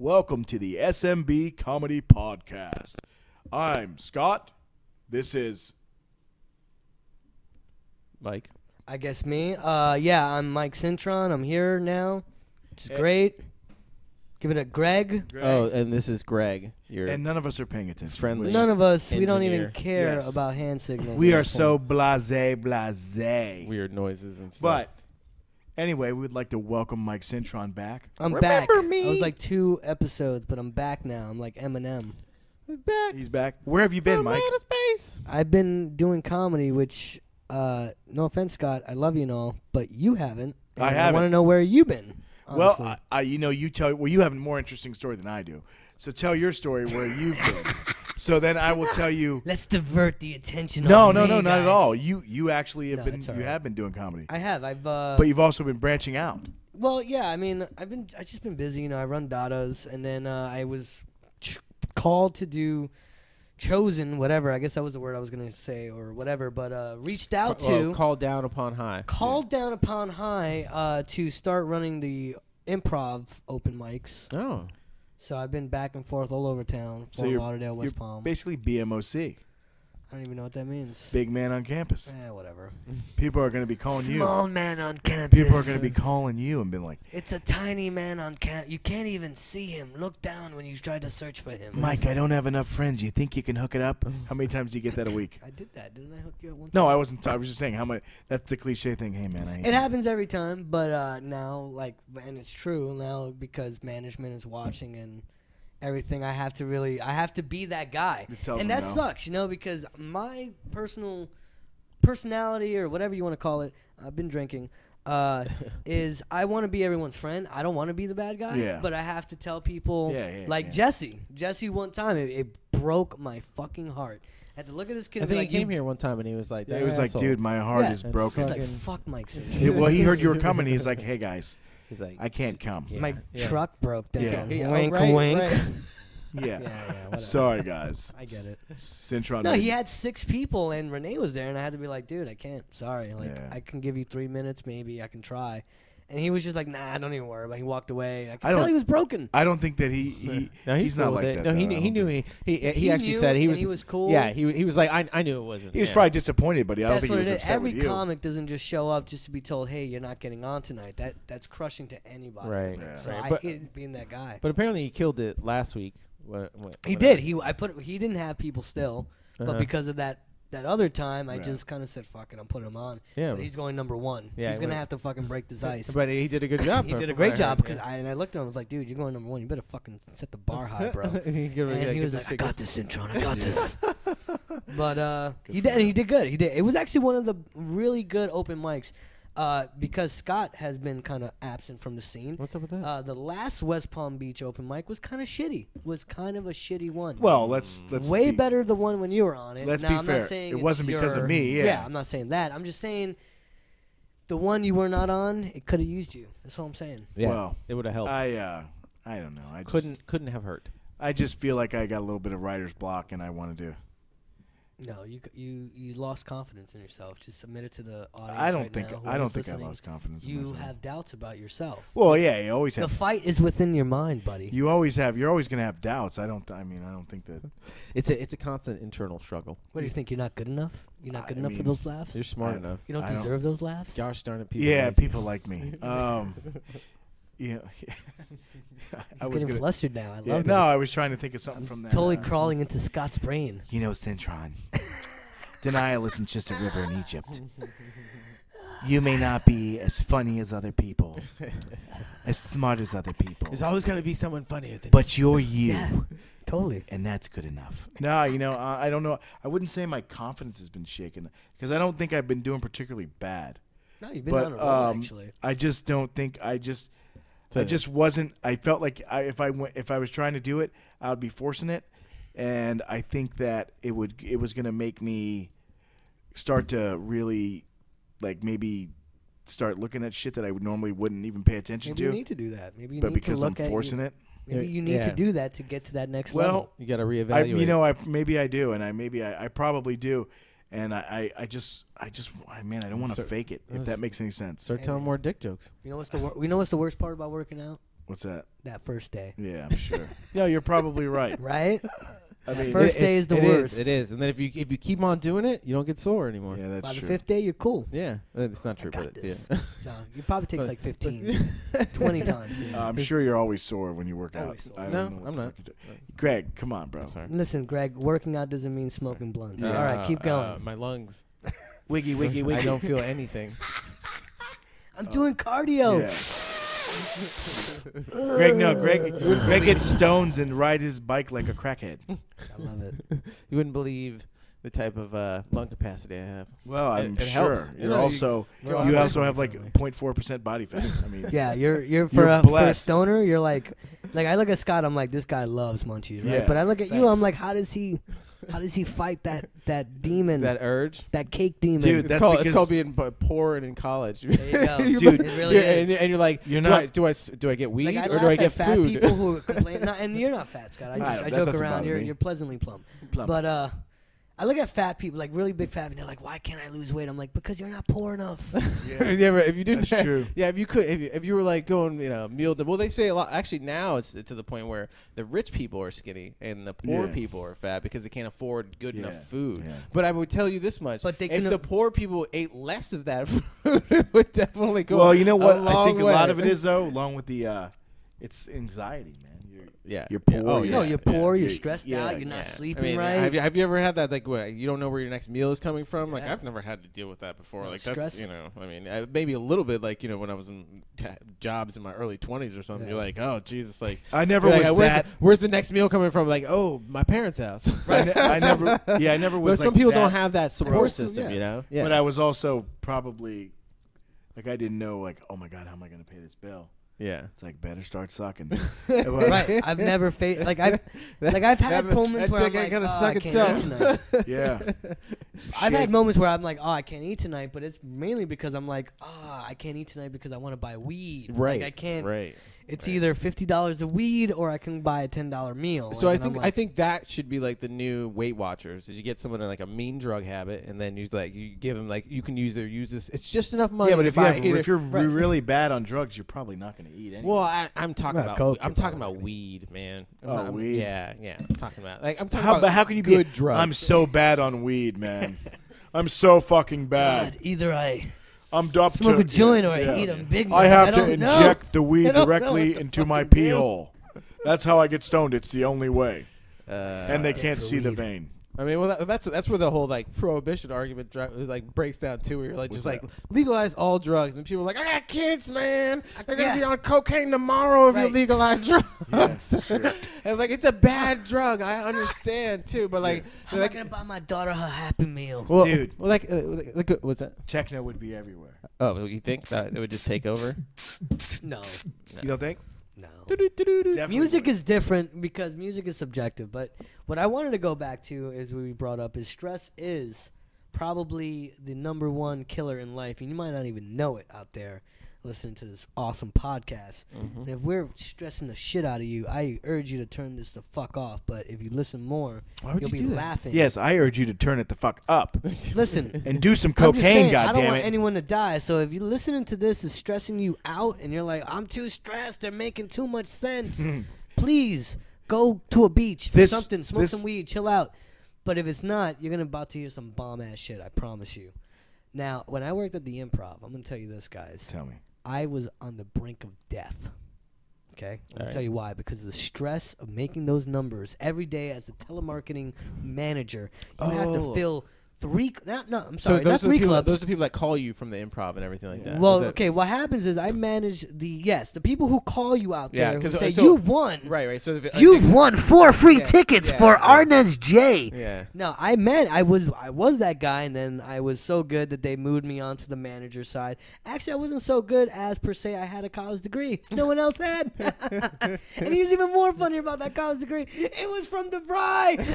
Welcome to the SMB Comedy Podcast. I'm Scott. This is Mike. I guess me. I'm Mike Cintron. I'm here now. Which is great. Give it a Greg. Oh, and this is Greg. And none of us are paying attention. Friendly. None of us, we don't engineer. even care Yes. about hand signals. We are so blasé. Weird noises and stuff. But anyway, we would like to welcome Mike Cintron back. I'm Remember back. me? I was like 2 episodes, but I'm back now. I'm like Eminem. back. He's back. Where have you been, Mike? Out of space. I've been doing comedy, which, no offense, Scott, I love you and all, but you haven't. And I haven't. want to know where you've been. Honestly. Well, you have a more interesting story than I do. So tell your story where you've been. So then I will tell you. Let's divert the attention. No, off me, not guys. at all. You actually have No, been. it's all You right. have been doing comedy. I have. But you've also been branching out. Well, yeah. I mean, I just been busy. I run Dadas, and then I was called to do, chosen, whatever. I guess that was the word I was gonna say, or whatever. But reached out to, called down upon high. called down upon high, to start running the improv open mics. Oh. So I've been back and forth all over town, So Fort you're- Lauderdale, West You're Palm. basically BMOC, I don't even know what that means. big man on campus. Whatever. People are going to be calling Small man on campus. you. People are going to be calling you and being like, It's a tiny man on campus. You can't even see him. Look down when you try to search for him. Mike, I don't have enough friends. You think you can hook it up? How many times do you get that a week? I did that. Didn't I hook you up one time? No, I wasn't. I was just saying how much. That's the cliche thing. Hey, man, I hate It happens every time, but now, and it's true now because management is watching and everything. I have to be that guy, It tells and them that no. sucks, because my personality or whatever you want to call it, I've been drinking, is I want to be everyone's friend. I don't want to be the bad guy, Yeah. but I have to tell people, Yeah. Jesse one time, it broke my fucking heart. I had to look at this kid I and be think like, he came here one time and he was like, Yeah, that he was like, asshole. dude, my heart Yeah. is And broken. He's like, fucking- fuck Mike Simpson. Well, he heard you were coming. He's like, hey, guys, He's like, I can't come. Yeah. My truck broke down. Yeah. Yeah, Wink, right, wink. right. Yeah. whatever. Sorry, guys. I get it. Cintron. No, he had 6 people, and Renee was there, and I had to be like, dude, I can't. Sorry. Yeah. I can give you 3 minutes, maybe. I can try. And he was just like, nah, don't even worry about it. He walked away. I could tell he was broken. I don't think that he No, he's not cool like with it. that. No, he though. I knew. don't He think- he actually knew, said he and was. he was cool. Yeah, he was like, I knew it wasn't. He was yeah. probably disappointed, but I don't That's think he what was it is. upset Every with you. comic doesn't just show up just to be told, hey, you're not getting on tonight. That's crushing to anybody. Right. Yeah. So Right. I But- hated being that guy. But apparently he killed it last week. He did. He didn't have people still, but Uh-huh. because of that other time, I Yeah. just kind of said, fuck it, I'm putting him on. Yeah. But he's going number 1. Yeah, he's he going to went- have to fucking break this ice. But he did a good job. He did a from great what I job heard, because I looked at him. I was like, "Dude, you're going number 1. You better fucking set the bar high, yeah. bro." He could really And he get was this like, "I shit got going. this, Intron. I got this." But he did, and he did good. He did. It was actually one of the really good open mics because Scott has been kind of absent from the scene. What's up with that? The last West Palm Beach open mic was kind of shitty. Was kind of a shitty one. Well, let's way be, better the one when you were on it. Let's now, be I'm fair. Not saying It it's wasn't because of your- me, yeah. I'm not saying that. I'm just saying the one you were not on, it could have used you. That's all I'm saying. Yeah, well, it would have helped. I don't know. I couldn't have hurt. I just feel like I got a little bit of writer's block, and I want to do. No, you lost confidence in yourself. Just admit it to the audience. I don't right think now, I don't whoever's think I listening. lost confidence. in You myself. have doubts about yourself. Well, yeah, you always The have. fight is within your mind, buddy. You always have. You're always gonna have doubts. I don't think that. It's a constant internal struggle. What do you think? You're not good enough? You're not I good enough for mean, those laughs? You're smart I- enough. You don't I don't- deserve those laughs? Gosh darn it, people. Yeah, like people like me. Yeah, I He's was getting gonna. flustered now. I Yeah, love no, this. I was trying to think of something from that. Totally crawling into Scott's brain. You know, Cintron. Denial isn't just a river in Egypt. You may not be as funny as other people, as smart as other people, There's always gonna be someone funnier than. but you're you, Yeah, totally. and that's good enough. No, I don't know. I wouldn't say my confidence has been shaken because I don't think I've been doing particularly bad. No, you've been But on a roll, actually. I just don't think I just wasn't. I felt like if I was trying to do it, I would be forcing it, and I think that it was going to make me start to really like maybe start looking at shit that I wouldn't even pay attention Maybe to. you need to do that. Maybe you but need because to I'm look at forcing it, Maybe you need Yeah. to do that to get to that next well, level. You got to I reevaluate. maybe I do, and I probably do, and I don't want to So- fake it. If that makes any sense. Start telling more dick jokes. You know what's the worst part about working out? What's that? That first day. Yeah, I'm sure. No, you're probably right. Right? I mean, First day is the worst. It is. And then if you keep on doing it, you don't get sore anymore. yeah, that's By the true. 5th day, you're cool. Yeah, it's not true, got but this. yeah. No, it probably takes like 15, 20 times. Yeah. I'm sure you're always sore when you work out. Always sore. I don't No, know what I'm the not. fuck you're doing. Greg, come on, bro. I'm sorry. Listen, Greg, working out doesn't mean smoking blunts. Yeah. All right, keep going. My lungs. Wiggy, wiggy, wiggy. I don't feel anything. I'm doing cardio. Greg gets stoned and ride his bike like a crackhead. I love it. You wouldn't believe the type of lung capacity I have. Well, I'm It sure. helps. You're You know, also you you go also off have like my 0.4% body fat. I mean, Yeah, you're for You're a blessed. stoner, you're like I look at Scott, I'm like, this guy loves munchies, right? Yeah, But I look at you, thanks. I'm like, how does he fight that demon, That urge. that cake demon? Dude, It's that's called because- being poor and in college. There you go. Dude, it really You're- is. and you're like, You're do not- I get weed Like, I or do I laugh get at fat food? people who complain. And you're not fat, Scott. I that joke doesn't around. bother me. You're pleasantly plump. But I look at fat people, like really big fat, and they're like, "Why can't I lose weight?" I'm like, "Because you're not poor enough." Yeah, but if you didn't, That's true. Yeah, if you could, if you were like going, meal. Well, they say a lot. Actually, now it's to the point where the rich people are skinny and the poor Yeah. people are fat because they can't afford good enough Yeah, food. yeah. But I would tell you this much: But they if can- the poor people ate less of that food, it would definitely go. Well, you know what? A I think a long lot way. of it is though, along with the, it's anxiety, man. Yeah, You're Yeah. poor, Oh, yeah. No, you're poor. You're Yeah, stressed yeah, out. You're not Yeah. sleeping I mean, right. Have you ever had that, like, where you don't know where your next meal is coming from? Like, Yeah. I've never had to deal with that before. No, Like, stress. that's, I mean, maybe a little bit, like, when I was in jobs in my early 20s or something. Yeah. You're like, oh, Jesus, like, I never you're was like, that. where's the next meal coming from? Like, oh, my parents' house. I never was. But some like people that. don't have that support Most- system, yeah. Yeah. But I was also probably, like, I didn't know, like, oh my God, how am I going to pay this bill? yeah. It's like, better start sucking. Right. I've never faced I've had moments where I'm like, gonna oh, suck I can't eat tonight. Yeah. I've had Shit. moments where I'm like, oh, I can't eat tonight, but it's mainly because I'm like, I can't eat tonight because I want to buy weed. Right. Like, I can't. Right. It's Right. either $50 of weed or I can buy a $10 meal. So Like, I and I'm think like, I think that should be like the new Weight Watchers. Is you get someone in like a mean drug habit, and then you give them like you can use this. It's just enough money. Yeah, but to if buy if you're Right. really bad on drugs, you're probably not going to eat anyway. well, I'm talking Not about coke, I'm you're talking probably about weed, man. Weed? Yeah. I'm talking about I'm talking how about how can you be? good drugs. I'm so bad on weed, man. I'm so fucking bad. God, either I I'm up smoke to a joint or I yeah. eat a Big Mac. I have to don't know. inject the weed I don't know directly what to into my fucking pee do. hole. That's how I get stoned. It's the only way. And they Dick can't for see the weed. vein. I mean, well, that's where the whole like prohibition argument breaks down too. Where you're like, What's just like that? legalize all drugs, and people are like, I got kids, man. They're gonna Yeah. be on cocaine tomorrow if you Right. legalize drugs. Yeah, sure. And like, it's a bad drug. I understand too, but like, How am I gonna buy my daughter her Happy Meal? well, Dude. well, like, what's that? Techno would be everywhere. Oh, you think that it would just take over? No, You don't think? no. Definitely Music would. is different because music is subjective. But what I wanted to go back to, as we brought up, is stress is probably the number one killer in life, and you might not even know it out there listening to this awesome podcast. Mm-hmm. And if we're stressing the shit out of you, I urge you to turn this the fuck off. But if you listen more, Why would you'll you be do that? laughing. Yes, I urge you to turn it the fuck up Listen. and do some I'm just saying, cocaine. I don't Goddamn want it! anyone to die. So if you're listening to this is stressing you out and you're like, I'm too stressed, they're making too much sense, please go to a beach, This- something, smoke this- some weed, chill out. But if it's not, you're about to hear some bomb ass shit, I promise you. Now, when I worked at the Improv, I'm gonna tell you this, guys. Tell me. I was on the brink of death. Okay? I'm gonna Alright. tell you why. Because of the stress of making those numbers every day as a telemarketing manager, you have to Oh. fill three. I'm So sorry, those not are the three people. clubs. Those are the people that call you from the improv and everything like that. Well, Is that- okay. What happens is I manage the people who call you out Yeah, there who 'cause, say so- you've won. Right. So if, You've won 4 free Yeah, tickets yeah, for yeah. Arnez J. Yeah. No, I was that guy, and then I was so good that they moved me onto the manager side. Actually, I wasn't so good as per se. I had a college degree. No one else had. And here's even more funny about that college degree. It was from DeVry.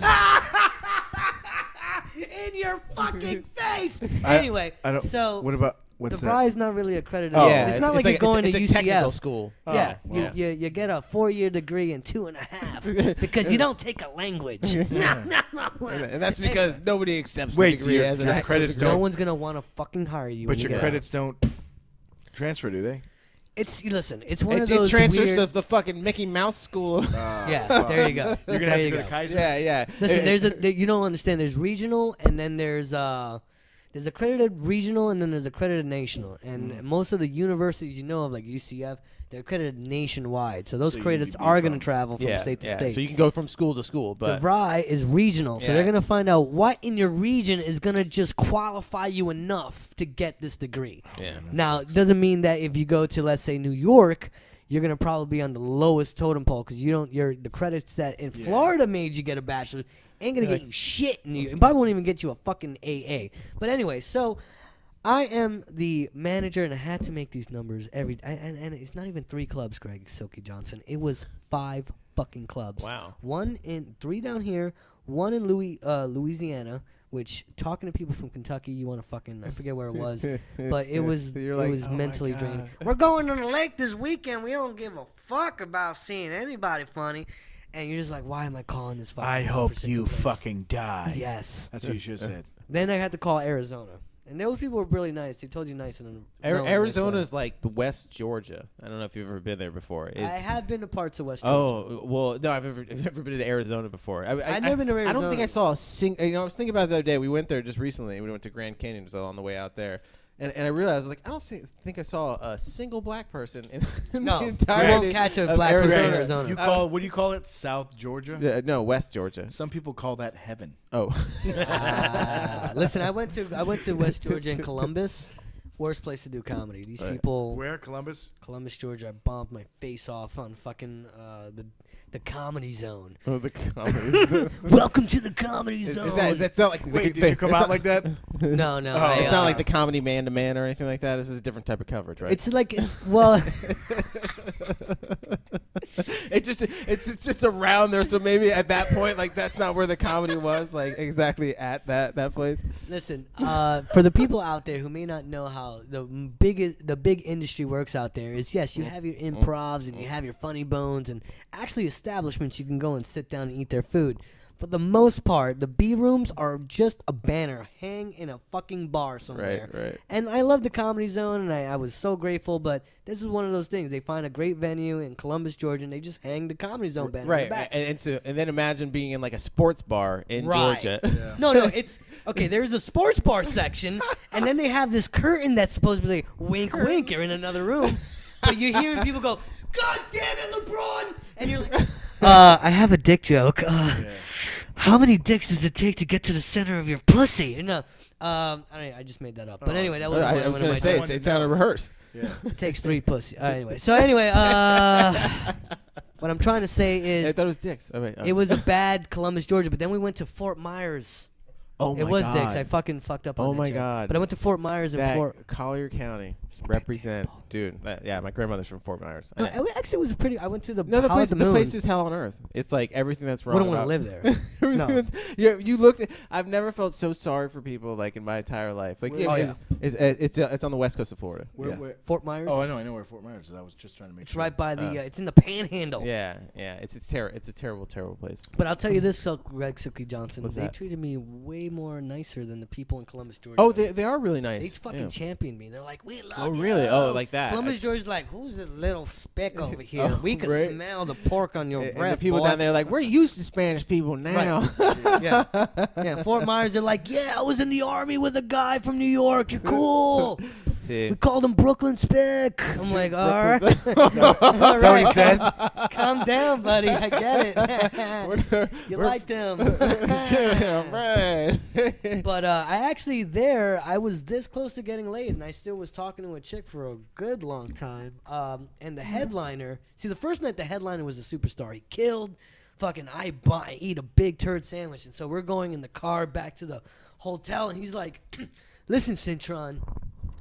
In your fucking face. Anyway, I don't. so What about what's that? DeVry is not really accredited. Oh. Yeah, It's not like you're going it's to a UCF. technical school. Yeah, Oh, wow. you get a 4-year degree in 2.5 because you don't take a language. And that's because nobody accepts Wait, the degree your- as an your actual credits degree. No one's gonna want to fucking hire you. But when you your get credits don't transfer, do they? It's one of It those transfers weird. to the fucking Mickey Mouse school. Yeah, there you go. You're gonna have to go to Kaiser. yeah. Listen, you don't understand. There's regional, and then there's accredited regional, and then there's accredited national. And most of the universities you know of, like UCF, they're accredited nationwide. So those So you credits need to be are going to from- travel from state to state. So you can go from school to school, The but VRI is regional, so Yeah. they're going to find out what in your region is going to just qualify you enough to get this degree. yeah. Now, it doesn't mean that if you go to, let's say, New York, you're going to probably be on the lowest totem pole because the credits that in Florida made you get a bachelor's ain't going to get you shit. It probably won't even get you a fucking AA. But anyway, so I am the manager, and I had to make these numbers and it's not even 3 clubs, Greg Silky Johnson. It was 5 fucking clubs. Wow. 3 down here, 1 in Louisiana. Which, talking to people from Kentucky, you want to fucking, I forget where it was, but it was You're like, was "Oh my mentally God." draining. We're going to the lake this weekend. We don't give a fuck about seeing anybody funny. And you're just like, why am I calling this fucking I hope for you second place? fucking die. Yes. That's what you should have said. Then I had to call Arizona. And those people were really nice. They told you nice. Arizona's like the West Georgia. I don't know if you've ever been there before. I have been to parts of West Georgia. Oh, well, no, I've never been to Arizona before. I've never been to Arizona. I don't think I saw a single. I was thinking about it the other day. We went there just recently. We went to Grand Canyon, so on the way out there. And I realized, I was like, I don't think I saw a single black person in No, the you entirety won't catch a of black person in Arizona. Arizona. What do you call it? South Georgia? No, West Georgia. Some people call that heaven. Oh. Listen, I went to West Georgia and Columbus. Worst place to do comedy. These people. Where? Columbus? Columbus, Georgia. I bombed my face off on fucking the Comedy Zone. Oh, the comedy. Welcome to the Comedy Zone. That's not like. Wait, did you come out like that? No. Oh. It's not like the comedy man to man or anything like that. This is a different type of coverage, right? It's like well. It's just around there, so maybe at that point, like that's not where the comedy was, like exactly at that place. Listen, for the people out there who may not know how the big industry works out there is, yes, you have your improvs and you have your funny bones and actually establishments you can go and sit down and eat their food. For the most part, the B rooms are just a banner hang in a fucking bar somewhere. Right. And I love the Comedy Zone, and I was so grateful, but this is one of those things. They find a great venue in Columbus, Georgia, and they just hang the Comedy Zone banner in the Right, back. and then imagine being in like a sports bar in Right. Georgia. Yeah. No, it's okay. There's a sports bar section, and then they have this curtain that's supposed to be like, wink, wink. You're in another room, but you're hearing people go, "God damn it, LeBron!" And you're like, I have a dick joke. How many dicks does it take to get to the center of your pussy? No, I just made that up. But anyway, that was I was going to say it sounded rehearsed. Yeah. It takes 3 pussy. Anyway, what I'm trying to say I is thought it was dicks. Oh, wait, it was a bad Columbus, Georgia, but then we went to Fort Myers. Oh my It was God. dicks. I fucking fucked up on Oh that my joke. God. But I went to Fort Myers and That Collier County represent, dude. Yeah, my grandmother's from Fort Myers. No, actually, it was pretty. I went to the No, the Hall at place, the the Moon. place is hell on earth. It's like everything that's wrong. We don't want to live there. No. You looked. I've never felt so sorry for people like in my entire life. Like, it's on the west coast of Florida. Where? Fort Myers. Oh, I know where Fort Myers is. I was just trying to make It's sure. right by the. It's in the Panhandle. Yeah. It's a terrible place. But I'll tell you this, Greg Silky Johnson. What's They that? treated me way more nicer than the people in Columbus, Georgia. Oh, they are really nice. They fucking championed me. They're like, we love Oh, you. really? Oh, like that. Columbus, Georgia's like, who's the little speck over here? Oh, We can right. smell the pork on your And breath, the people boy. down there are like, we're used to Spanish people now. Yeah, Fort Myers, they're like, yeah, I was in the army with a guy from New York. You're cool. See. We called him Brooklyn Spick. I'm like, all right. Is that what he said? Calm down, buddy. I get it. You liked him. Right. But I was this close to getting laid, and I still was talking to a chick for a good long time. And the headliner, the first night the headliner was a superstar. He killed. Fucking, I eat a big turd sandwich, and so we're going in the car back to the hotel, and he's like, "Listen, Cintron,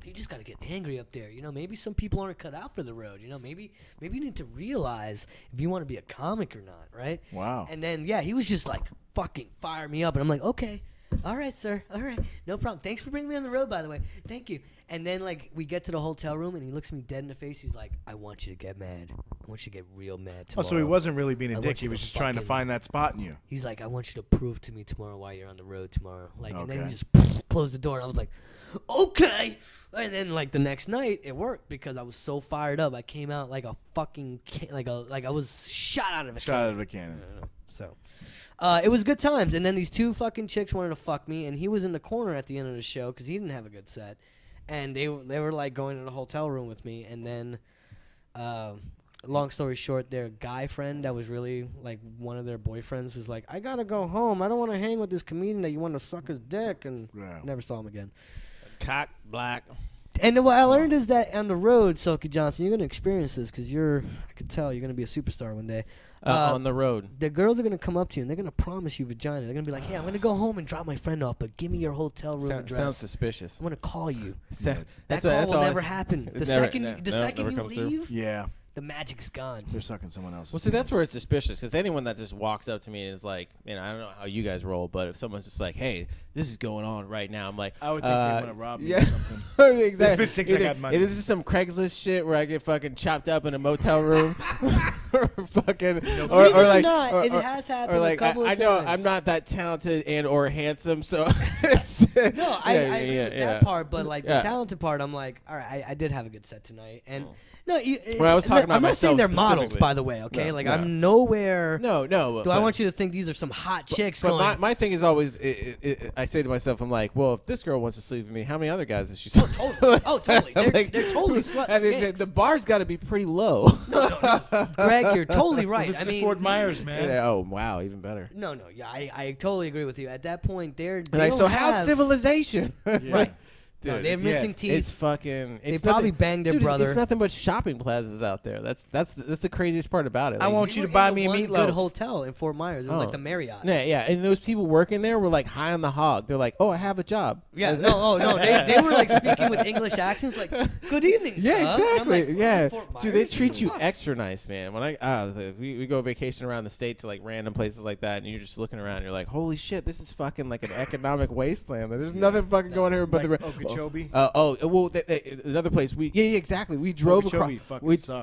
you just gotta get angry up there. Maybe some people aren't cut out for the road. Maybe you need to realize if you want to be a comic or not, right?" Wow. And then he was just like, "Fucking fire me up," and I'm like, "Okay, all right, sir, all right, no problem. Thanks for bringing me on the road, by the way. Thank you." And then we get to the hotel room, and he looks me dead in the face. He's like, "I want you to get mad. I want you to get real mad tomorrow." Oh, so he wasn't really being I a want dick. He you was to just trying to fucking- find that spot in you. He's like, "I want you to prove to me tomorrow why you're on the road tomorrow." And then Okay. he just closed the door. And I was like, okay. And then like the next night it worked because I was so fired up. I came out like a fucking like I was shot out of a cannon. So it was good times. And then these two fucking chicks wanted to fuck me, and he was in the corner at the end of the show because he didn't have a good set. And they were like going to the hotel room with me, and then long story short, their guy friend that was really like one of their boyfriends was like, I gotta go home. I don't want to hang with this comedian that you want to suck his dick, and never saw him again. Cock black. And what I learned is that on the road, Silky Johnson, you're going to experience this because I could tell you're going to be a superstar one day. On the road. The girls are going to come up to you and they're going to promise you vagina. They're going to be like, hey, I'm going to go home and drop my friend off, but give me your hotel room address. Sounds suspicious. I'm going to call you. That call will never happen. The second you leave, yeah, the magic's gone. They're sucking someone else's. Well, see, that's where it's suspicious, because anyone that just walks up to me and is like, man, I don't know how you guys roll, but if someone's just like, hey, this is going on right now, I'm like, I would think they want to rob me or something. Exactly. This bitch I got money. If this is some Craigslist shit where I get fucking chopped up in a motel room, or fucking, or like, it has happened or like, a couple I of know times. I'm not that talented and or handsome, so. No, I agree with that part, but like the talented part, I'm like, all right, I did have a good set tonight, and. No, when I was talking about I'm not saying they're myself models, by the way. Okay, No. I'm nowhere. No. Do I want you to think these are some hot chicks? But my thing is always, I say to myself, I'm like, well, if this girl wants to sleep with me, how many other guys is she? Totally. They're totally sluts. I mean, the bar's got to be pretty low. No. Greg, you're totally right. This is Fort Myers, man. Oh wow, even better. No, yeah, I totally agree with you. At that point, they're like, so how's civilization? Right. Dude, no, they're missing teeth. It's fucking. They probably banged their brother. It's nothing but shopping plazas out there. That's the craziest part about it. Like, I want you to buy me a meatloaf. Good hotel in Fort Myers. It was like the Marriott. Yeah, and those people working there were like high on the hog. They're like, oh, I have a job. Yeah, no. They were like speaking with English accents, like, good evening. Yeah, sir. exactly. Like, yeah, dude, they treat you extra nice, man. When we go vacation around the state to like random places like that, and you're just looking around, you're like, holy shit, this is fucking like an economic wasteland. Like, there's nothing fucking going here but like the Okeechobee. Well, another place. Exactly. We drove across.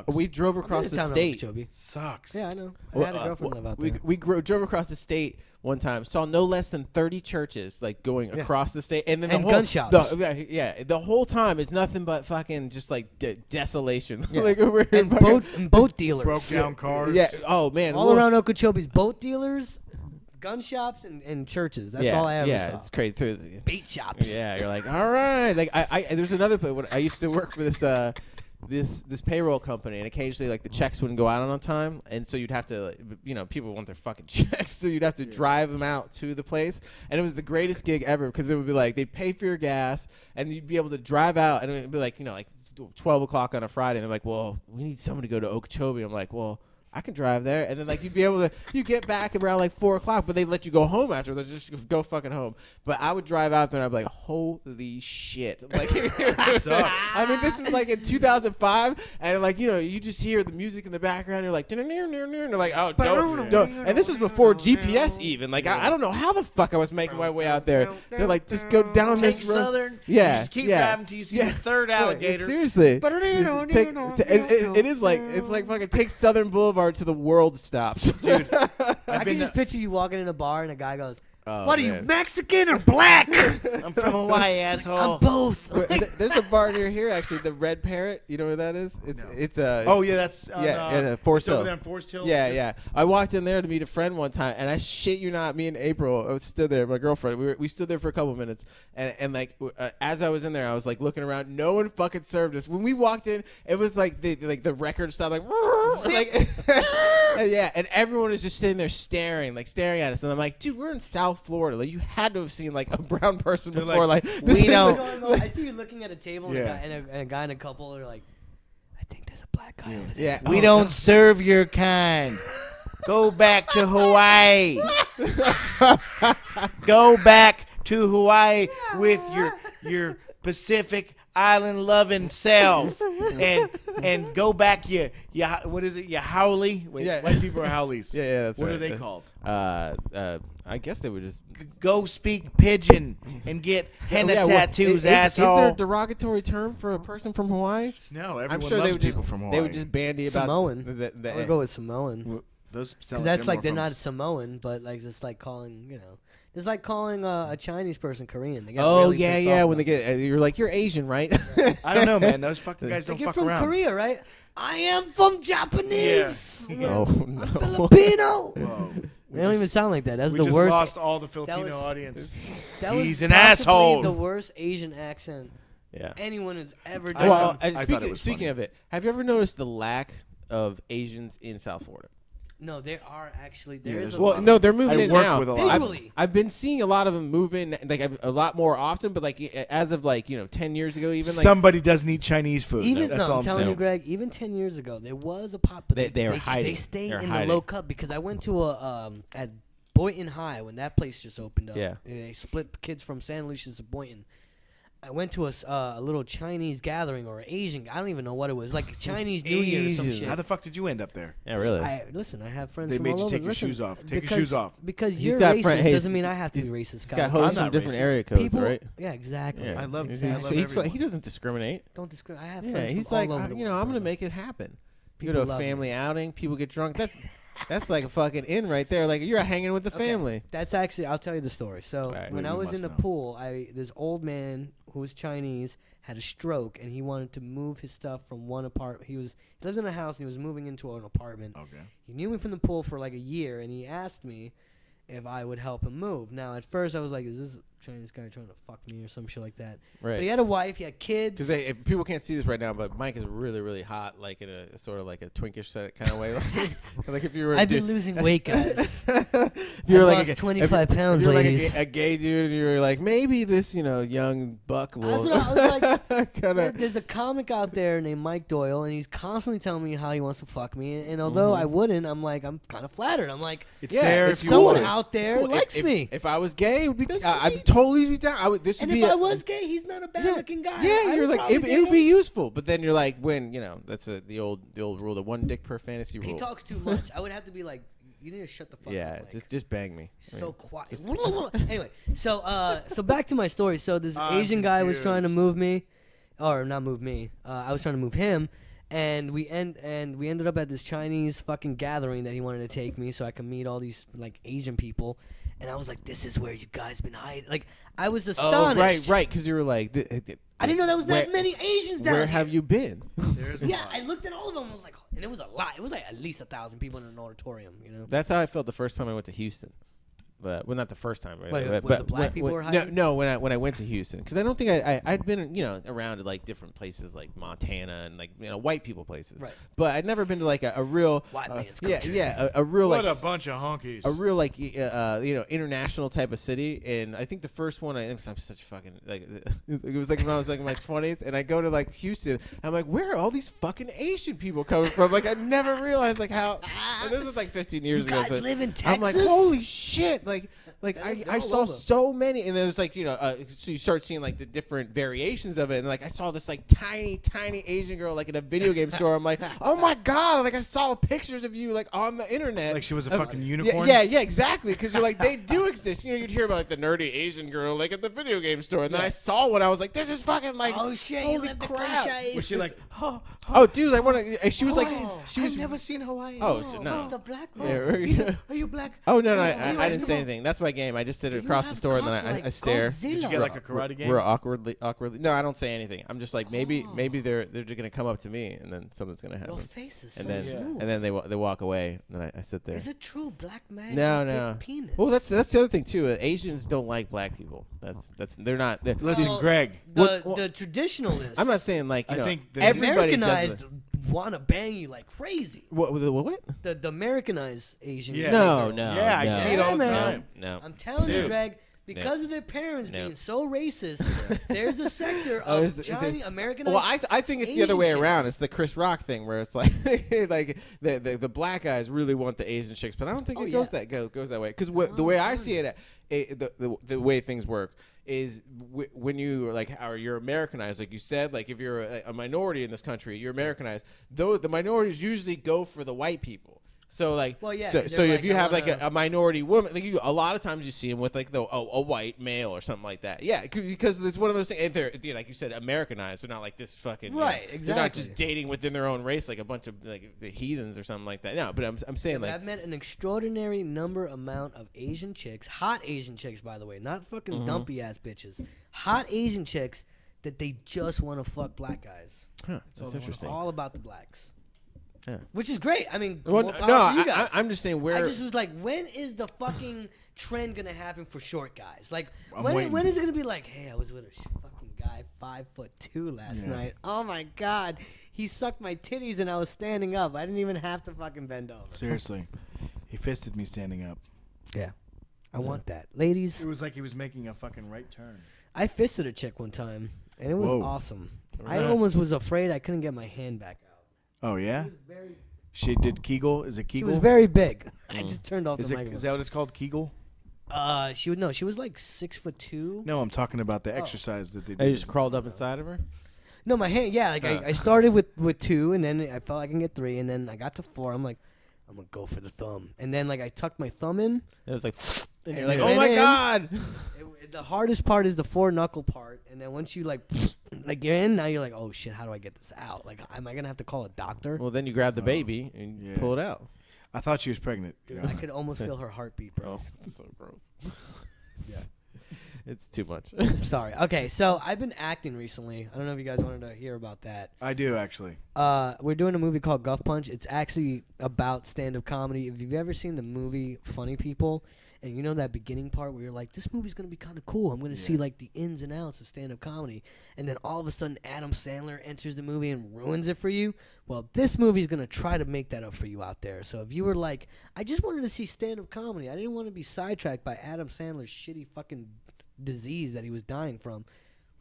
We drove across the state. It sucks. Yeah, I know. I had a girlfriend live out there. We drove across the state one time. Saw no less than 30 churches like going across the state, and then the whole gun shops. The whole time it's nothing but fucking just like desolation. Yeah. Like and boat dealers. Broke down cars. Yeah. Oh man. All around Okeechobee's, boat dealers, gun shops, and churches. That's all I ever saw. Yeah, it's crazy. Bait shops. Yeah, you're like, all right. Like I there's another place. When I used to work for this payroll company, and occasionally like the checks wouldn't go out on time, and so you'd have to, people want their fucking checks, so you'd have to drive them out to the place, and it was the greatest gig ever because it would be like they'd pay for your gas, and you'd be able to drive out, and it'd be like 12 o'clock on a Friday, and they're like, well, we need someone to go to Okeechobee. I'm like, well, I can drive there, and then like you'd be able to, you get back around like 4 o'clock, but they let you go home after. They just go fucking home. But I would drive out there, and I'd be like, holy shit! Like, I mean, this is like in 2005, and like you just hear the music in the background. You're like, and they're like, oh, don't. And this was before GPS even. Like, I don't know how the fuck I was making my way out there. They're like, just go down this road. Southern. Yeah, You just keep driving till you see the third alligator. Seriously, it's like fucking take Southern Boulevard to the world stops. Dude, I can just picture you walking in a bar and a guy goes, what are you, Mexican or black? I'm from Hawaii, asshole. I'm both. There's a bar near here, actually, the Red Parrot. You know where that is? It's that's Forest Hill. Over there on Forest Hill. Yeah. I walked in there to meet a friend one time, and I shit you not, me and April stood there, my girlfriend. We stood there for a couple minutes, and like as I was in there, I was like looking around. No one fucking served us. When we walked in, it was like the record stopped, like yeah, and everyone is just sitting there staring at us, and I'm like, dude, we're in South Florida. Like, you had to have seen like a brown person before. Like we don't. I see you looking at a table and a guy and a couple are like, I think there's a black guy over there. Yeah, we don't serve your kind. Go back to Hawaii. Go back to Hawaii with your Pacific Island loving self, and go back what is it? Your howley. Wait, white people are howlies. Yeah, that's what right. What are they called? I guess they would just go speak pidgin and get henna tattoos, asshole. Is there a derogatory term for a person from Hawaii? No, everyone I'm sure loves they would people from Hawaii. They would just bandy about Samoan. I would go with Samoan. Those Because sound that's like more they're from not Samoan, but like it's like calling it's like calling a Chinese person Korean. They get Oh really yeah, pissed yeah. off When they about get, you're like, you're Asian, right? I don't know, man. Those fucking guys Like don't you're fuck from around. Korea, right? I am from Japanese. Oh I'm no. Filipino. Whoa. They don't even sound like that. That's We the just worst. lost all the Filipino was- audience. That was He's an possibly asshole. The worst Asian accent Yeah. anyone has ever I done. thought- Well, I thought it speaking, was speaking funny. of it, have you ever noticed the lack of Asians in South Florida? No, there are actually. Yeah, There is there's a a Well, lot. no, they're moving I in work now. with a lot. Visually. I've been seeing a lot of them move in, like a lot more often. But like as of 10 years ago, even like Somebody doesn't eat Chinese food. Even That's no, all I'm I'm telling saying. you, Greg. Even 10 years ago, there was a pop. But They were They hiding. stayed They're in hiding. the low cut because I went to a at Boynton High when that place just opened up. Yeah. They split kids from San Lucius to Boynton. I went to a little Chinese gathering or Asian. I don't even know what it was. Like Chinese New Year or some Asian. shit. How the fuck did you end up there? yeah, really. Listen, I have friends They from made all you over. take your Listen, shoes off. Take your because- shoes off. Because He's you're got racist friend- hey, doesn't mean I have to be racist. He's Scott. got I'm hosts not from different racist. area codes, People, right? yeah, exactly. Yeah. I love- He's- I he's- love he's- everyone. he doesn't discriminate. Don't discriminate. I have Yeah, friends he's from like, all over the world. I'm gonna brother. make it happen. You People go to a love me. family outing, people get drunk. That's like a fucking in right there. Like you're hanging with the Okay. family. That's actually, I'll tell you the story. So Alright. when We I was must in the know. pool, this old man who was Chinese had a stroke, and he wanted to move his stuff from one apartment. He lives in a house, and he was moving into an apartment. Okay. He knew me from the pool for like a year, and he asked me if I would help him move. Now, at first, I was like, is this Chinese guy trying to fuck me or some shit like that? But he Right. had a wife, he had kids. Because if people can't see this right now, but Mike is really, really hot, like in a sort of like a twinkish kind of way. Like if you were, I've been losing weight, guys. if you were I've like lost a, 25 if pounds, you're ladies. like a gay dude, and you're like maybe this young buck will. That's what I was like. kind of. There's a comic out there named Mike Doyle, and he's constantly telling me how he wants to fuck me. And although I wouldn't, I'm kind of flattered. I'm like, It's Yeah, there it's if you someone want it. out there likes me. If I was gay, it would be, That's I'd great. totally be down. This would And be. if I was gay, he's not a bad-looking guy. Yeah, I you're would like probably it date would be him. useful, but then you're like when that's the old rule, the one dick per fantasy rule. He talks too much. I would have to be like, you need to shut the fuck yeah, up. Like, just bang me. so quiet. Anyway, so back to my story. So this I'm Asian guy was confused. trying to move me, or not move me. I was trying to move him, and we ended up at this Chinese fucking gathering that he wanted to take me so I could meet all these like Asian people. And I was like, this is where you guys been hiding. Like, I was Oh, astonished. right, because you were like, I didn't know there was that where- many Asians down Where here. have you been? There's a Yeah, lot. I looked at all of them. I was like, and it was a lot. It was like at least 1,000 people in an auditorium. You know. That's how I felt the first time I went to Houston. But not the first time. Right? Wait, but, where the black people were hiding? No, when I went to Houston, because I don't think I'd been around at like different places like Montana and like white people places. Right. But I'd never been to like a real White man's yeah country. yeah a real What like a bunch of honkies. a real like international type of city. And I think the first one I'm such fucking like it was like when I was like in my 20s, and I go to like Houston, I'm like, where are all these fucking Asian people coming from? Like I never realized like how and this was like 15 years You ago. guys so live in I'm like, Texas? holy shit! Like They're I all saw over. so many, and then it's like so you start seeing like the different variations of it, and like I saw this like tiny Asian girl like in a video game store. I'm like, oh my god! Like I saw pictures of you like on the internet. Like she was a Of- fucking unicorn? Yeah, exactly. Because you're like they do exist. You'd hear about like the nerdy Asian girl like at the video game store, and then Yeah. I saw one. I was like, this is fucking like Oh shit! holy You live the crap. country. Was she like, Oh, dude, I want to. She was like, Oh, she was. I've never seen Hawaii. Oh, so, no. What's the black Yeah, one? yeah. Are you black? Oh no, Are I you didn't say Eskimo? anything. That's my game. I just did it You across the have store, and then cock like I stare. Godzilla. Did you get like a karate game? We're awkwardly. No, I don't say anything. I'm just like maybe they're just gonna come up to me, and then something's gonna Your happen, face is so and then smooth. and then they walk away, and then I sit there. Is it true, black man? No, have no. Big penis? Well, that's the other thing too. Asians don't like black people. That's they're not. Listen, Well, Greg. the traditionalists. I'm not saying like I you know think the everybody Americanized does. want to bang you like crazy. What? The Americanized Asian. Yeah. No, girls. no. Yeah, I no, see it all the Yeah, man. time. No. I'm telling you, Dude. Greg. Because of their parents No. being so racist, there's a sector Oh, of is it- Chinese Americanized. Well, I think it's the other Asian way chicks. around. It's the Chris Rock thing where it's like like the black guys really want the Asian chicks, but I don't think Oh, it goes yeah. goes that way. Because the way I see it, the way things work is when you you're Americanized, like you said, like if you're a minority in this country, you're Americanized. Though the minorities usually go for the white people. So like, Well, yeah, so 'cause if they're like, you I have like wanna- a minority woman, like a lot of times you see them with like a white male or something like that. Yeah, because it's one of those things. They're like you said, Americanized. They're not like this fucking Right, They're not exactly. just dating within their own race like a bunch of like the heathens or something like that. No, but I'm saying But like I've met an extraordinary amount of Asian chicks, hot Asian chicks, by the way, not fucking Mm-hmm. dumpy ass bitches, hot Asian chicks that they just want to fuck black guys. that's interesting. All about the blacks. Yeah. Which is great. I mean, Well, more power no, for you guys. I'm just saying where I just was like, when is the fucking trend gonna happen for short guys? Like, I'm when waiting. is it gonna be like, hey, I was with a fucking guy 5'2" last Yeah. night. Oh my god, he sucked my titties and I was standing up. I didn't even have to fucking bend over. Seriously, he fisted me standing up. Yeah, I want that, ladies. It was like he was making a fucking right turn. I fisted a chick one time, and it was Whoa. awesome. I Right. almost was afraid I couldn't get my hand back out. Oh yeah, She was very, she did Kegel. Is it she Kegel? was very big. I just turned off Is the it? microphone. Is that what it's called? Kegel? She was like 6'2". No, I'm talking about the exercise that they I did. just crawled up inside of her. No, my hand. Yeah, like I started with 2, and then I felt I can get 3, and then I got to 4. I'm like, I'm gonna go for the thumb, and then like I tucked my thumb in. It was like, and you're And like, it oh my went in. god. The hardest part is the 4 knuckle part, and then once you like you're in, now you're like, oh shit, how do I get this out? Like, am I gonna have to call a doctor? Well, then you grab the baby and Yeah. pull it out. I thought she was pregnant. Dude, I could almost feel her heartbeat, bro. Oh, that's so gross. Yeah. It's too much. Sorry. Okay, so I've been acting recently. I don't know if you guys wanted to hear about that. I do actually. We're doing a movie called Guff Punch. It's actually about stand-up comedy. If you've ever seen the movie Funny People, and you know that beginning part where you're like, this movie's going to be kind of cool. I'm going to see like the ins and outs of stand-up comedy. And then all of a sudden Adam Sandler enters the movie and ruins it for you. Well, this movie's going to try to make that up for you out there. So if you were like, I just wanted to see stand-up comedy. I didn't want to be sidetracked by Adam Sandler's shitty fucking disease that he was dying from,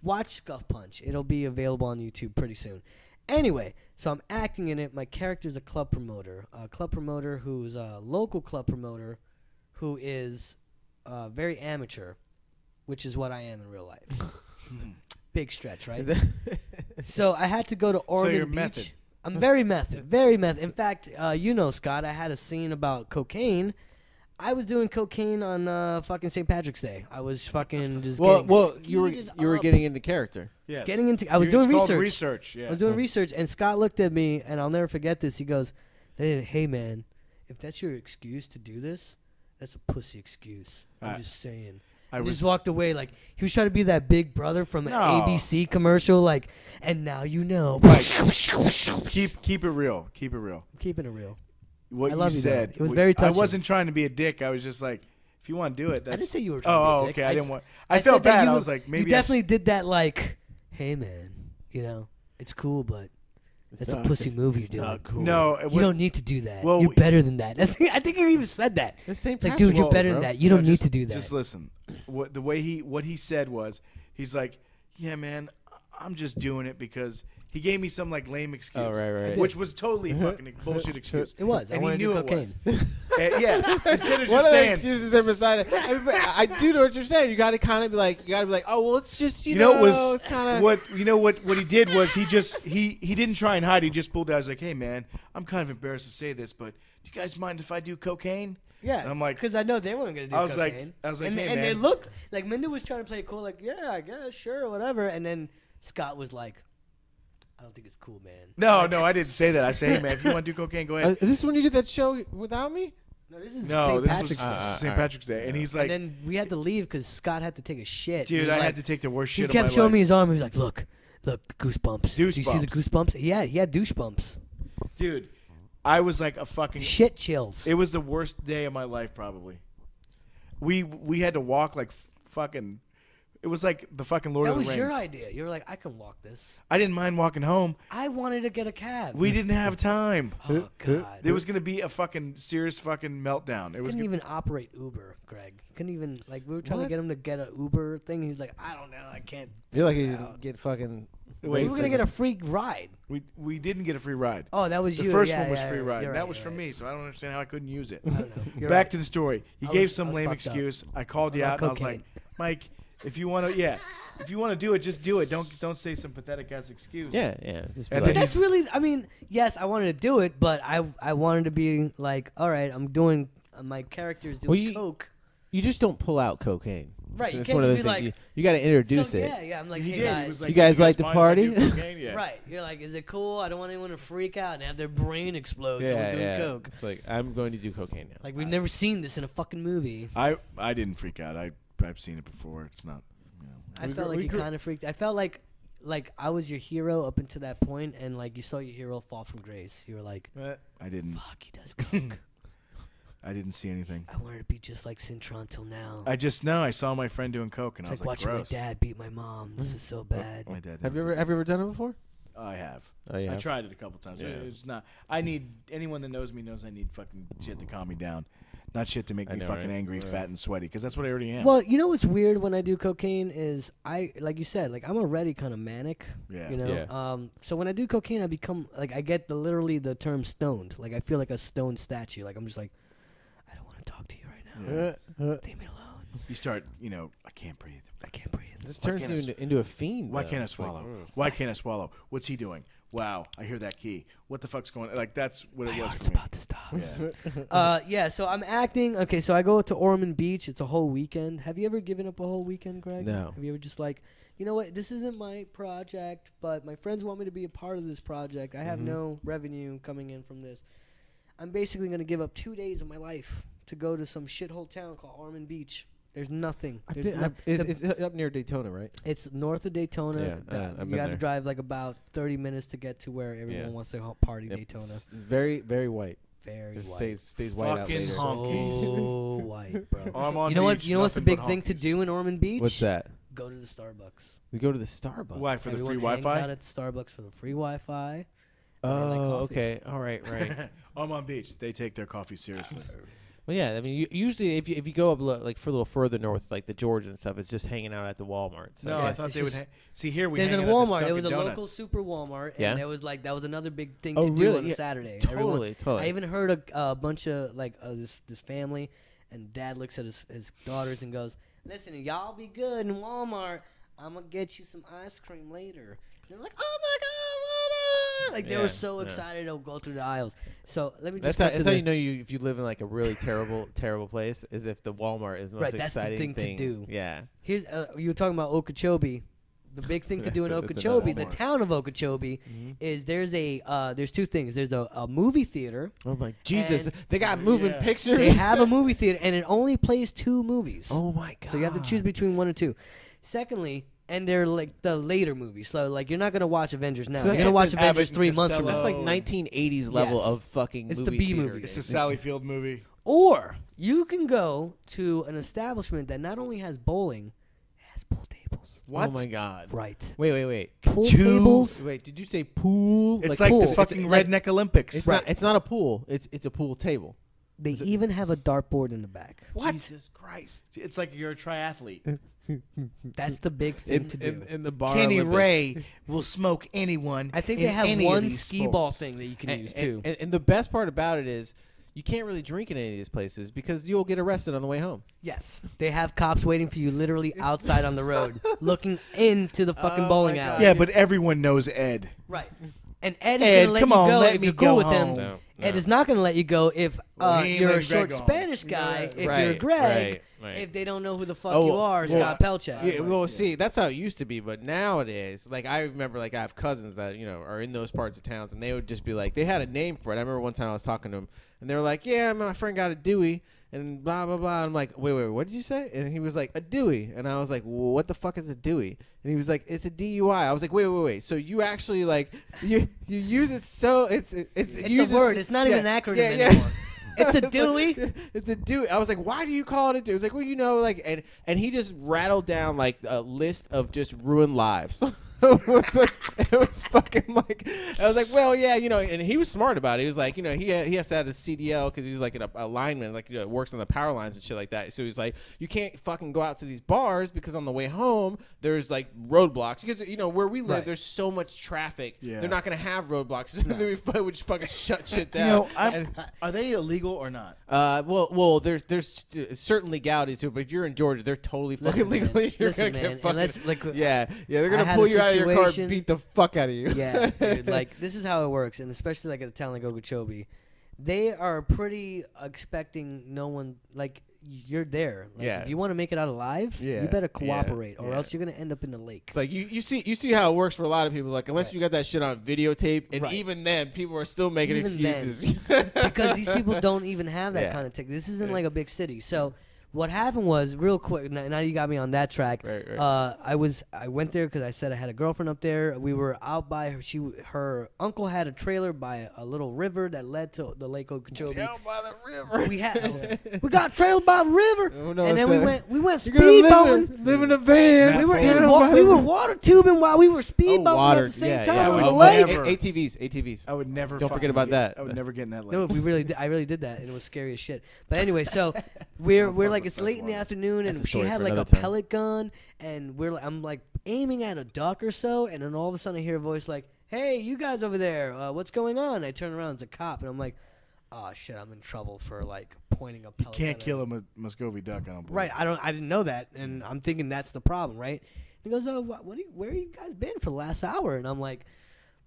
watch Guff Punch. It'll be available on YouTube pretty soon. Anyway, so I'm acting in it. My character's a club promoter who's a local club promoter who is very amateur, which is what I am in real life. Big stretch, right? So I had to go to Oregon you're Beach. method. I'm very method, very method. In fact, Scott, I had a scene about cocaine. I was doing cocaine on fucking St. Patrick's Day. I was fucking just well, getting you were up. getting into character. Yes. I was doing It's called research. research. Yeah. I was doing research, and Scott looked at me, and I'll never forget this. He goes, hey, man, if that's your excuse to do this, that's a pussy excuse. I'm just saying. I He was just walked away like he was trying to be that big brother from an No. ABC commercial, like, and now you know. keep it real. Keep it real. I'm keeping it real. What I you love you, though. said. It was very I touching. wasn't trying to be a dick. I was just like, if you want to do it, that's. I didn't say you were trying to be a dick. Okay. I didn't s- want. I said felt that bad. you I were- was like, maybe you definitely did that. Like, hey man, it's cool, but that's a pussy move you're doing. Cool. No, it You would- don't need to do that. Well, You're better than that. I think you even said that. It's St. Like, Patrick's dude, you're Day, better bro. than that. You No, don't need just- to do that. Just listen. What he said was, he's like, yeah, man, I'm just doing it because he gave me some like lame excuse. Oh, right. Which was totally fucking bullshit excuse. It was. I And he wanted to knew do it cocaine. was. Yeah. Instead of What just other saying, excuses are beside it? I do know what you're saying. You got to kind of be like, oh, well, it's just, you know, it's kind of. what he did was he didn't try and hide. He just pulled out. I was like, hey man, I'm kind of embarrassed to say this, but do you guys mind if I do cocaine? Yeah, And I'm like, because I know they weren't gonna do I was like, cocaine. hey and man, they looked like Minda was trying to play it cool, like, yeah, I guess, sure, whatever. And then Scott was like, I don't think it's cool, man. no, I didn't say that. I say, hey man, if you want to do cocaine, go ahead. Is this when you did that show without me? No, this is No, St. this Patrick's was Day. St. Patrick's Day, and he's like, And then we had to leave because Scott had to take a shit. dude, He was I like- had to take the worst He shit of my kept showing life. me his arm. He was like, look, goosebumps. Do you see the Goosebumps. goosebumps? Yeah, he had douche bumps. Dude, I was like a fucking. Shit chills. It was the worst day of my life, probably. We had to walk like fucking. It was like the fucking Lord That of the was Rings. your idea. You were like, I can walk this. I didn't mind walking home. I wanted to get a cab. We didn't have time. Oh, God. There was gonna be a fucking serious fucking meltdown. It was. Couldn't even operate Uber, Greg. Couldn't even, like, we were trying to get him to get an Uber thing. He's like, I don't know. I can't. I feel like figure he it didn't out." get fucking. We were going to get a free ride. We didn't get a free ride. Oh, that was The you. first Yeah, one was yeah, free yeah, ride. you're That right, was you're from right. me, so I don't understand how I couldn't use it. I don't know. You're Back right. to the story. You I gave was some lame fucked up. excuse. I called you I'm out, on and I was like, Mike, If you want to do it, just do it. Don't say some pathetic ass excuse. Yeah. Just be And like, then That's really. I mean, yes, I wanted to do it, but I wanted to be like, all right, I'm doing. My character's doing coke. you just don't pull out cocaine. Right, So you it's can't one of just those be things, like- you got to introduce So, it. Yeah. I'm like, He hey did. He guys. was like, You guys like to mind if I party? do cocaine? Yeah. Right. You're like, is it cool? I don't want anyone to freak out and have their brain explode. Someone's doing Yeah. coke. It's like, I'm going to do cocaine now. Like we've never seen this in a fucking movie. I didn't freak out. I've seen it before. It's not. I felt like you kind of freaked. I felt like I was your hero up until that point, and like you saw your hero fall from grace. You were like, I didn't. fuck, he does coke. I didn't see anything. I wanted to be just like Cintron till now. I just know I saw my friend doing coke, and It's I was like like, watching gross. my dad beat my mom. This is so bad. My dad. Have you didn't ever done it before? do it. I have. Oh, yeah. I tried it a couple times. Yeah. It's not. I need anyone that knows me knows I need fucking shit to calm me down, not shit to make I me know, fucking right? angry, Yeah. fat, and sweaty. Because that's what I already am. Well, you know what's weird when I do cocaine is like you said, like I'm already kind of manic. Yeah. You know. Yeah. So when I do cocaine, I become like I get literally the term stoned. Like I feel like a stoned statue. Like I'm just like, I don't want to talk to you right now. Yeah. Leave me alone. You start. I can't breathe. I can't breathe. This Why turns can't you into a fiend. Why though. can't I It's like, swallow? ugh. Why can't I swallow? What's he doing? Wow, I hear that key. What the fuck's going on? Like, that's what My it was heart's for me. about to stop. Yeah. Yeah, so I'm acting. Okay, so I go to Ormond Beach. It's a whole weekend. Have you ever given up a whole weekend, Greg? No. Have you ever just like, you know what? This isn't my project, but my friends want me to be a part of this project. I have no revenue coming in from this. I'm basically going to give up 2 days of my life to go to some shithole town called Ormond Beach. There's nothing. It's up near Daytona, right? It's north of Daytona. Yeah, I've You been got to there. drive like about 30 minutes to get to where everyone Yeah. wants to party Yep. Daytona. It's very, very white. Very It white. stays white out Fucking later. honkies. So white, bro. Ormond You know what? Beach, You know what's the nothing big but thing to honkies. do in Ormond Beach? What's that? Go to the Starbucks. We go to the Starbucks. Why, for the free Everyone hangs Wi-Fi? out at Starbucks for the free Wi-Fi. and Oh, they like coffee. okay. All right, right. Ormond Beach, they take their coffee seriously. Well, yeah. I mean, usually if you go up like for a little further north, like the Georgia and stuff, it's just hanging out at the Walmart. So No, yeah. I thought it's they would. just- See, here we There's a hang out at the Walmart. There Dunkin' was a Donuts. local super Walmart, and Yeah? there was like that was another big thing Oh, to do really? on a Yeah. Saturday. Totally. I even heard a bunch of like this family, and dad looks at his daughters and goes, "Listen, y'all be good in Walmart. I'm gonna get you some ice cream later." And they're like, "Oh my god, Walmart!" Like they Yeah, were so yeah. excited to go through the aisles. So let me That's just how, cut to that's how the- you know if you live in like a really terrible place is if the Walmart is the most Right, that's the exciting thing to do. Yeah. Here's you were talking about Okeechobee. The big thing to do in It's another Okeechobee, the Walmart. town of Okeechobee, is there's two things. There's a movie theater. Oh my Jesus! And- They got moving Yeah. pictures. They have a movie theater, and it only plays 2 movies. Oh my God! So you have to choose between 1 or 2. Secondly, and they're like the later movies. So like you're not gonna watch Avengers now. So You're that's gonna watch Abbott Avengers and 3 months from Costello. now. That's like 1980s level Yes. of fucking. It's the movie B theater movie. It's days. a Sally Field movie. Or you can go to an establishment that not only has bowling, it has pool tables. What? Oh my God! Right. Wait. Pool Two- tables. Wait, did you say pool? It's like pool. the fucking It's like- redneck Olympics. It's not. It's not a pool. It's a pool table. They even have a dartboard in the back. What? Jesus Christ! It's like you're a triathlete. That's the big thing to do. In the bar. Kenny Olympics. Ray will smoke anyone. I think in they have any of one these skee ball sports. thing that you can And, use too. and the best part about it is you can't really drink in any of these places because you'll get arrested on the way home. Yes, they have cops waiting for you literally outside on the road, looking into the fucking Oh bowling my God. alley. Yeah, but everyone knows Ed. Right. And Ed is Ed, gonna let come you on, go let if me you're cool go with home. him. No, Ed no. is not gonna let you go if Well, he ain't you're a letting short Greg go. Spanish guy. If you're Right, Greg, right. if they don't know who the fuck Oh, you are, well, Scott Pelchak. Yeah, well, see, that's how it used to be, but nowadays, like I remember, like I have cousins that are in those parts of towns, and they would just be like, they had a name for it. I remember one time I was talking to them, and they were like, "Yeah, my friend got a Dewey," and blah blah blah. I'm like, "Wait, what did you say?" And he was like, "A Dewey," and I was like, well, "What the fuck is a Dewey?" And he was like, "It's a DUI." I was like, "Wait. So you actually like you use it so it's It's uses- a word. It's not even yeah, an acronym yeah. anymore. It's a It's Dewey. like- it's a Dewey. I was like, why do you call it a Dewey? He was like, well, like, and he just rattled down like a list of just ruined lives. it was fucking like, I was like, well, yeah, and he was smart about it. He was like, he has to have a CDL because he's like a lineman, like works on the power lines and shit like that. So he's like, you can't fucking go out to these bars because on the way home there's like roadblocks because where we live there's so much traffic. Yeah. They're not gonna have roadblocks. We would just fucking shut shit down. Are they illegal or not? Well, there's certain legalities to it, but if you're in Georgia, they're totally fucking legal. You're gonna get fucking, they're gonna pull you out of your car and beat the fuck out of you. Yeah, dude, like this is how it works, and especially like at a town like Okeechobee, they are pretty expecting no one like you're there. Like, if you want to make it out alive, you better cooperate, or else you're gonna end up in the lake. It's like you see how it works for a lot of people. Like unless you got that shit on videotape, and even then, people are still making excuses because these people don't even have that kind of tech. This isn't like a big city, so. What happened was, real quick, now you got me on that track. Right. I went there because I said I had a girlfriend up there. We were out by her. Her uncle had a trailer by a little river that led to the Lake Okeechobee. Down by the river. We got a trailer by the river, and then we went speedboating. Live in a van. We were water tubing while we were speedboating at the same time on the lake. ATVs. I would never. Don't forget about that. I would never get in that lake. No, I really did that, and it was scary as shit. But anyway, so we're like it's late in the afternoon, and she had like a pellet gun, and I'm like aiming at a duck or so, and then all of a sudden I hear a voice like, "Hey, you guys over there, what's going on?" I turn around, it's a cop, and I'm like, "Oh shit, I'm in trouble for like pointing a pellet." You can't kill a Muscovy duck, I don't believe. Right, I didn't know that, and I'm thinking that's the problem, right? He goes, "Oh, where you guys been for the last hour?" And I'm like,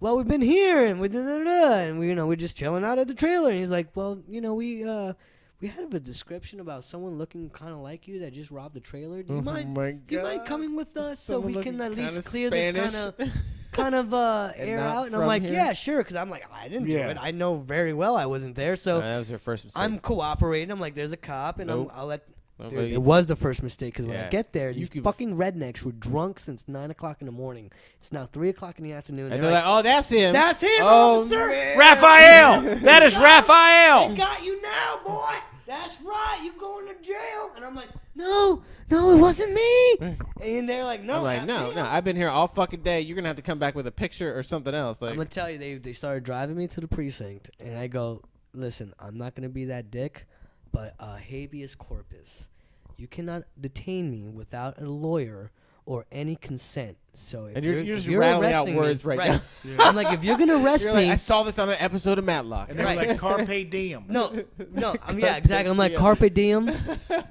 "Well, we've been here, and we're just chilling out at the trailer." And he's like, "Well, we had a description about someone looking kind of like you that just robbed the trailer. Do you mind coming with us so we can at least clear this kind of air out?" And I'm like, here? "Yeah, sure," because I'm like, I didn't do it. I know very well I wasn't there, so that was your first mistake. I'm cooperating. I'm like, "There's a cop," and I'll let. Dude, it was the first mistake because when I get there, these fucking rednecks were drunk since 9 o'clock in the morning. It's now 3 o'clock in the afternoon. And they're like, "Oh, that's him. That's him, officer. Man. Raphael. That is Raphael. They got you now, boy. That's right. You going to jail?" And I'm like, no, it wasn't me. And they're like, "No." I'm like, no. I've been here all fucking day. You're gonna have to come back with a picture or something else. Like, I'm gonna tell you, they started driving me to the precinct, and I go, "Listen, I'm not gonna be that dick, but habeas corpus. You cannot detain me without a lawyer or any consent. So if you're just rattling out words right now. Yeah. I'm like, if you're gonna arrest me, I saw this on an episode of Matlock. And they're like, "Carpe diem." No. Yeah, exactly. I'm like, "Carpe diem."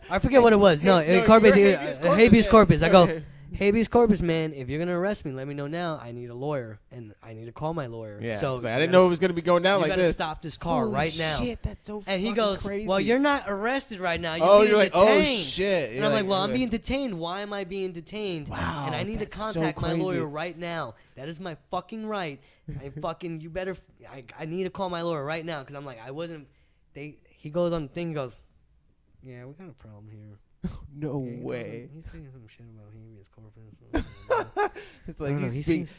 I forget what it was. No, carpe diem. Habeas corpus. I go, "Habeas corpus, man. If you're gonna arrest me, let me know now. I need a lawyer, and I need to call my lawyer." Yeah. So I didn't know it was gonna be going down like this. You gotta stop this car right now. Shit, that's so. And he goes, crazy. "Well, you're not arrested right now. You're being detained." "Oh shit!" And I'm like, "Well, I'm being detained. Why am I being detained? Wow, and I need to contact my lawyer right now. That is my fucking right. You better. I need to call my lawyer right now because I'm like, I wasn't. He goes on the thing. He goes, "Yeah, we got a problem here." No way. He's saying some shit about habeas corpus. It's like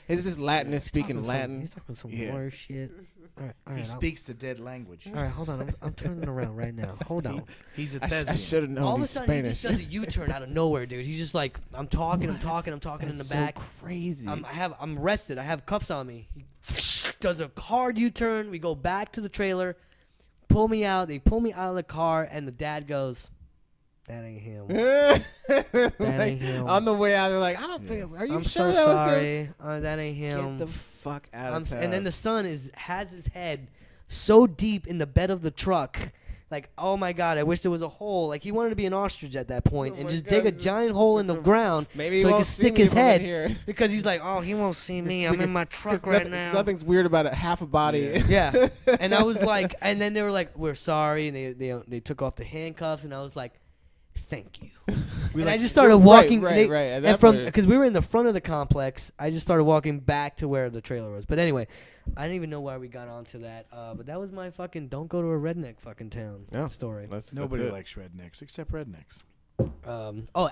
is this Latin? Is speaking Latin? He's talking some more shit. All right, he speaks the dead language. All right, hold on. I'm turning around right now. Hold on. He's a thespian. I should have known. All of a he's sudden, Spanish. he just does a U-turn out of nowhere, dude. He's just like, I'm talking in the back. Crazy. I'm arrested. I have cuffs on me. He does a hard U-turn. We go back to the trailer. Pull me out. They pull me out of the car, and the dad goes, "That ain't him. That ain't him." On the way out, they're like, "I don't think. Are you I'm sure so that sorry. was him?" That ain't him. Get the fuck out of town. And then the son has his head so deep in the bed of the truck. Like, oh my God, I wish there was a hole. Like, he wanted to be an ostrich at that point and just dig a giant hole in the ground so he could stick his head. Because he's like, "Oh, he won't see me. I'm in my truck right now." Nothing's weird about it. Half a body. Yeah. And I was like, and then they were like, "We're sorry." And they took off the handcuffs. And I was like, "Thank you." And I just started walking. Right. And because we were in the front of the complex, I just started walking back to where the trailer was. But anyway, I didn't even know why we got onto that. But that was my fucking don't go to a redneck fucking town story. Nobody likes rednecks except rednecks.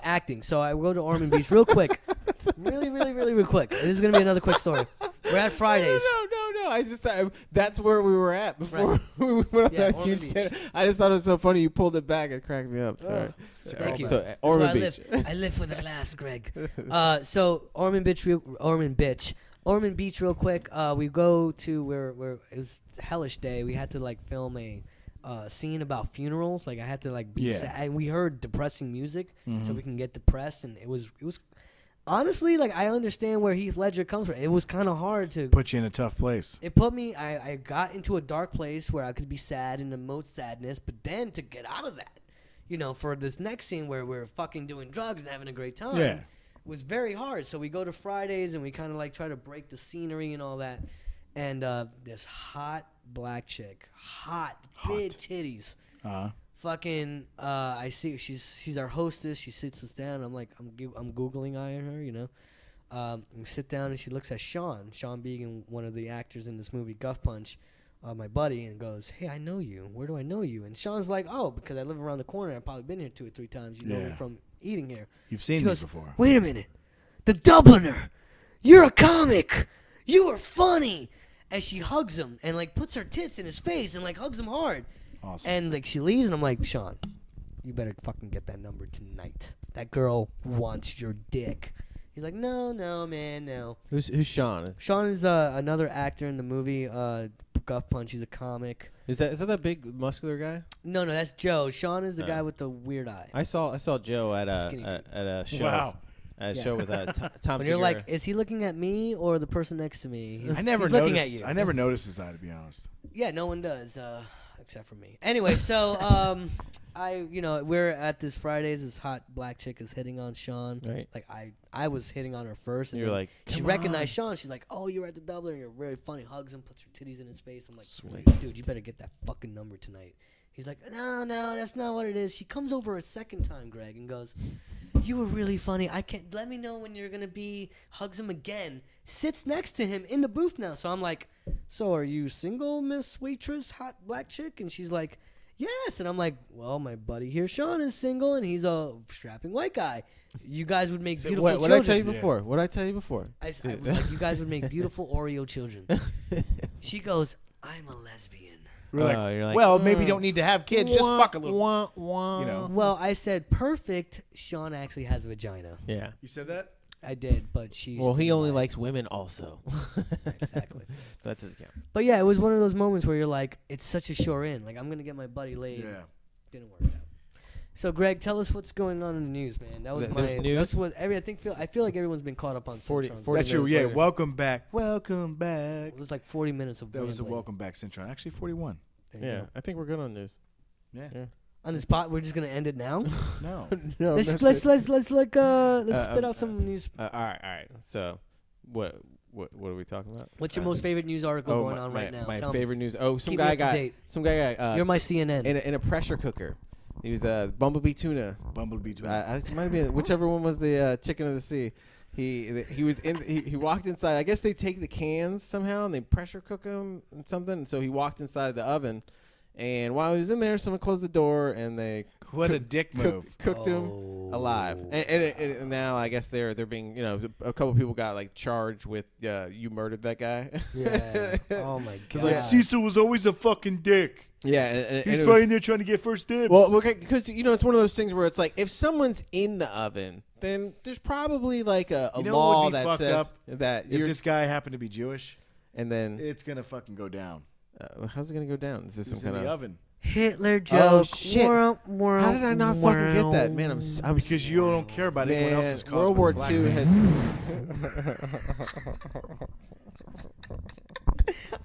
Acting. So I go to Ormond Beach real quick. Really quick. This is going to be another quick story. We're at Fridays. No. That's where we were at before we went on that Ormond huge Beach. stand. I just thought it was so funny. You pulled it back and cracked me up. Sorry. Thank you. So That's Ormond where Beach. I live for the laughs, Greg. So Ormond Beach, real quick. We go to where it was a hellish day. We had to like film a scene about funerals. Like I had to like be sad. And we heard depressing music, so we can get depressed. And it was honestly like I understand where Heath Ledger comes from. It was kind of hard to put you in a tough place. It put me. I got into a dark place where I could be sad and emote sadness, but then to get out of that, for this next scene where we're fucking doing drugs and having a great time, was very hard. So we go to Fridays and we kind of like try to break the scenery and all that. And this hot black chick, big titties, fucking. I see she's our hostess. She sits us down. I'm like I'm googling her, we sit down and she looks at Sean being one of the actors in this movie Guff Punch, my buddy, and goes, "Hey, I know you. Where do I know you?" And Sean's like, "Oh, because I live around the corner. I've probably been here 2 or 3 times. You know me from eating here." You've seen me before. "Wait a minute, the Dubliner. You're a comic. You are funny." And she hugs him and like puts her tits in his face and like hugs him hard. Awesome. And like she leaves and I'm like, "Sean, you better fucking get that number tonight. That girl wants your dick." He's like, "No, man, no." Who's Sean? Sean is another actor in the movie Guff Punch. He's a comic. Is that big muscular guy? No, that's Joe. Sean is the guy with the weird eye. I saw Joe at a show. Wow. At a show with Tom When you're Segura. like, is he looking at me or the person next to me? I never he's noticed. looking at you. I never noticed his eye, to be honest. Yeah, no one does, except for me. Anyway, so we're at this Fridays. This hot black chick is hitting on Sean. Right. Like I was hitting on her first, and you're like, she recognized Sean. She's like, "Oh, you're at the Dublin. You're very funny." Hugs him, puts her titties in his face. I'm like, Sweet. "Dude, you better get that fucking number tonight." He's like, No, that's not what it is." She comes over a second time, Greg, and goes, "You were really funny. I can't. Let me know when you're gonna be." Hugs him again. Sits next to him in the booth now. So I'm like, "So are you single, Miss Waitress, hot black chick?" And she's like, "Yes." And I'm like, "Well, my buddy here, Sean, is single, and he's a strapping white guy. You guys would make beautiful children." What did I tell you before? What did I tell you before? I was like, "You guys would make beautiful Oreo children." She goes, "I'm a lesbian." We're like, you're like, well, maybe you don't need to have kids. Just fuck a little. Well, I said perfect. Sean actually has a vagina. Yeah. You said that? I did, but she's. Well, he only likes women also. Exactly. That doesn't count. But yeah, it was one of those moments where you're like, it's such a sure in. Like, I'm going to get my buddy laid. Yeah. Didn't work out. So, Greg, tell us what's going on in the news, man. That was news? That's what I feel like everyone's been caught up on 40 Centron. That's true. minutes Yeah. later. Welcome back. Welcome back. It was like 40 minutes of That was a rambling. welcome back, Centron. Actually, 41. There you Yeah, go. I think we're good on news. Yeah. On this spot, we're just going to end it now. No. No, let's that's spit it. out some news. All right. So, what are we talking about? What's your most favorite news article going on my, right now? My Tell me. favorite news. Oh, Keep me up to date. some guy got You're my CNN. in a pressure cooker. He was bumblebee tuna. Bumblebee. It might have been whichever one was the chicken of the sea. He was in. He walked inside. I guess they take the cans somehow and they pressure cook them and something. And so he walked inside the oven, and while he was in there, someone closed the door and they What a dick move. cooked him alive. And now I guess they're being a couple people got like charged with you murdered that guy. Yeah. Oh my god. Like Cecil was always a fucking dick. Yeah, and He's it probably was, in there trying to get first dibs. well, okay, because it's one of those things where it's like if someone's in the oven, then there's probably like a You know law what would be that fucked says up? that if you're, this guy happened to be Jewish, and then it's gonna fucking go down. how's it gonna go down? Is this He some was in kind the of oven. Hitler joke. Oh shit! How did I not fucking get that, man? I'm Because you don't care about anyone man, else's cause. World but War the black II man. has.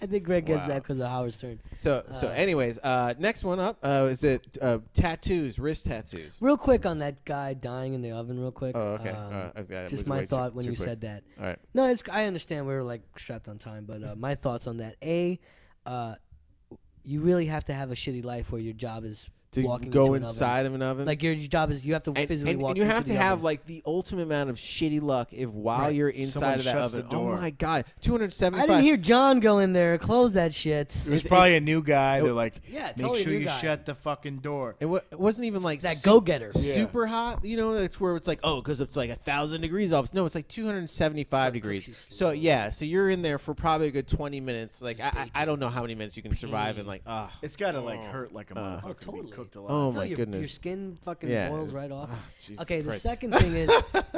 I think Greg gets Wow. that because of Howard Stern. So anyways, next one up is it tattoos, wrist tattoos. Real quick on that guy dying in the oven. Real quick. Oh, okay. I've got it. Just Was my way thought too when you quick. said that. All right. No, I understand we were like strapped on time, but my thoughts on that. You really have to have a shitty life where your job is to walking go into an inside of an oven. Like your job is you have to physically walk. And you have into to the have oven. like the ultimate amount of shitty luck if while you're inside Someone of that shuts oven. the door. Oh my god, 275. I didn't hear John go in there. Close that shit. It was probably a new guy. They're like, Yeah, make totally sure new you guy. shut the fucking door. It wasn't even like That go-getter. Yeah. super hot. You know, that's where it's like, oh, because it's like 1,000 degrees off. No, it's like 275 degrees. So yeah, so you're in there for probably a good 20 minutes. Like I don't know how many minutes you can survive in. Like, It's gotta like hurt like a motherfucker. Oh, to be totally. cooked alive. oh No, my your goodness. skin fucking Yeah. boils right off. Jesus Okay, the Christ. second thing is,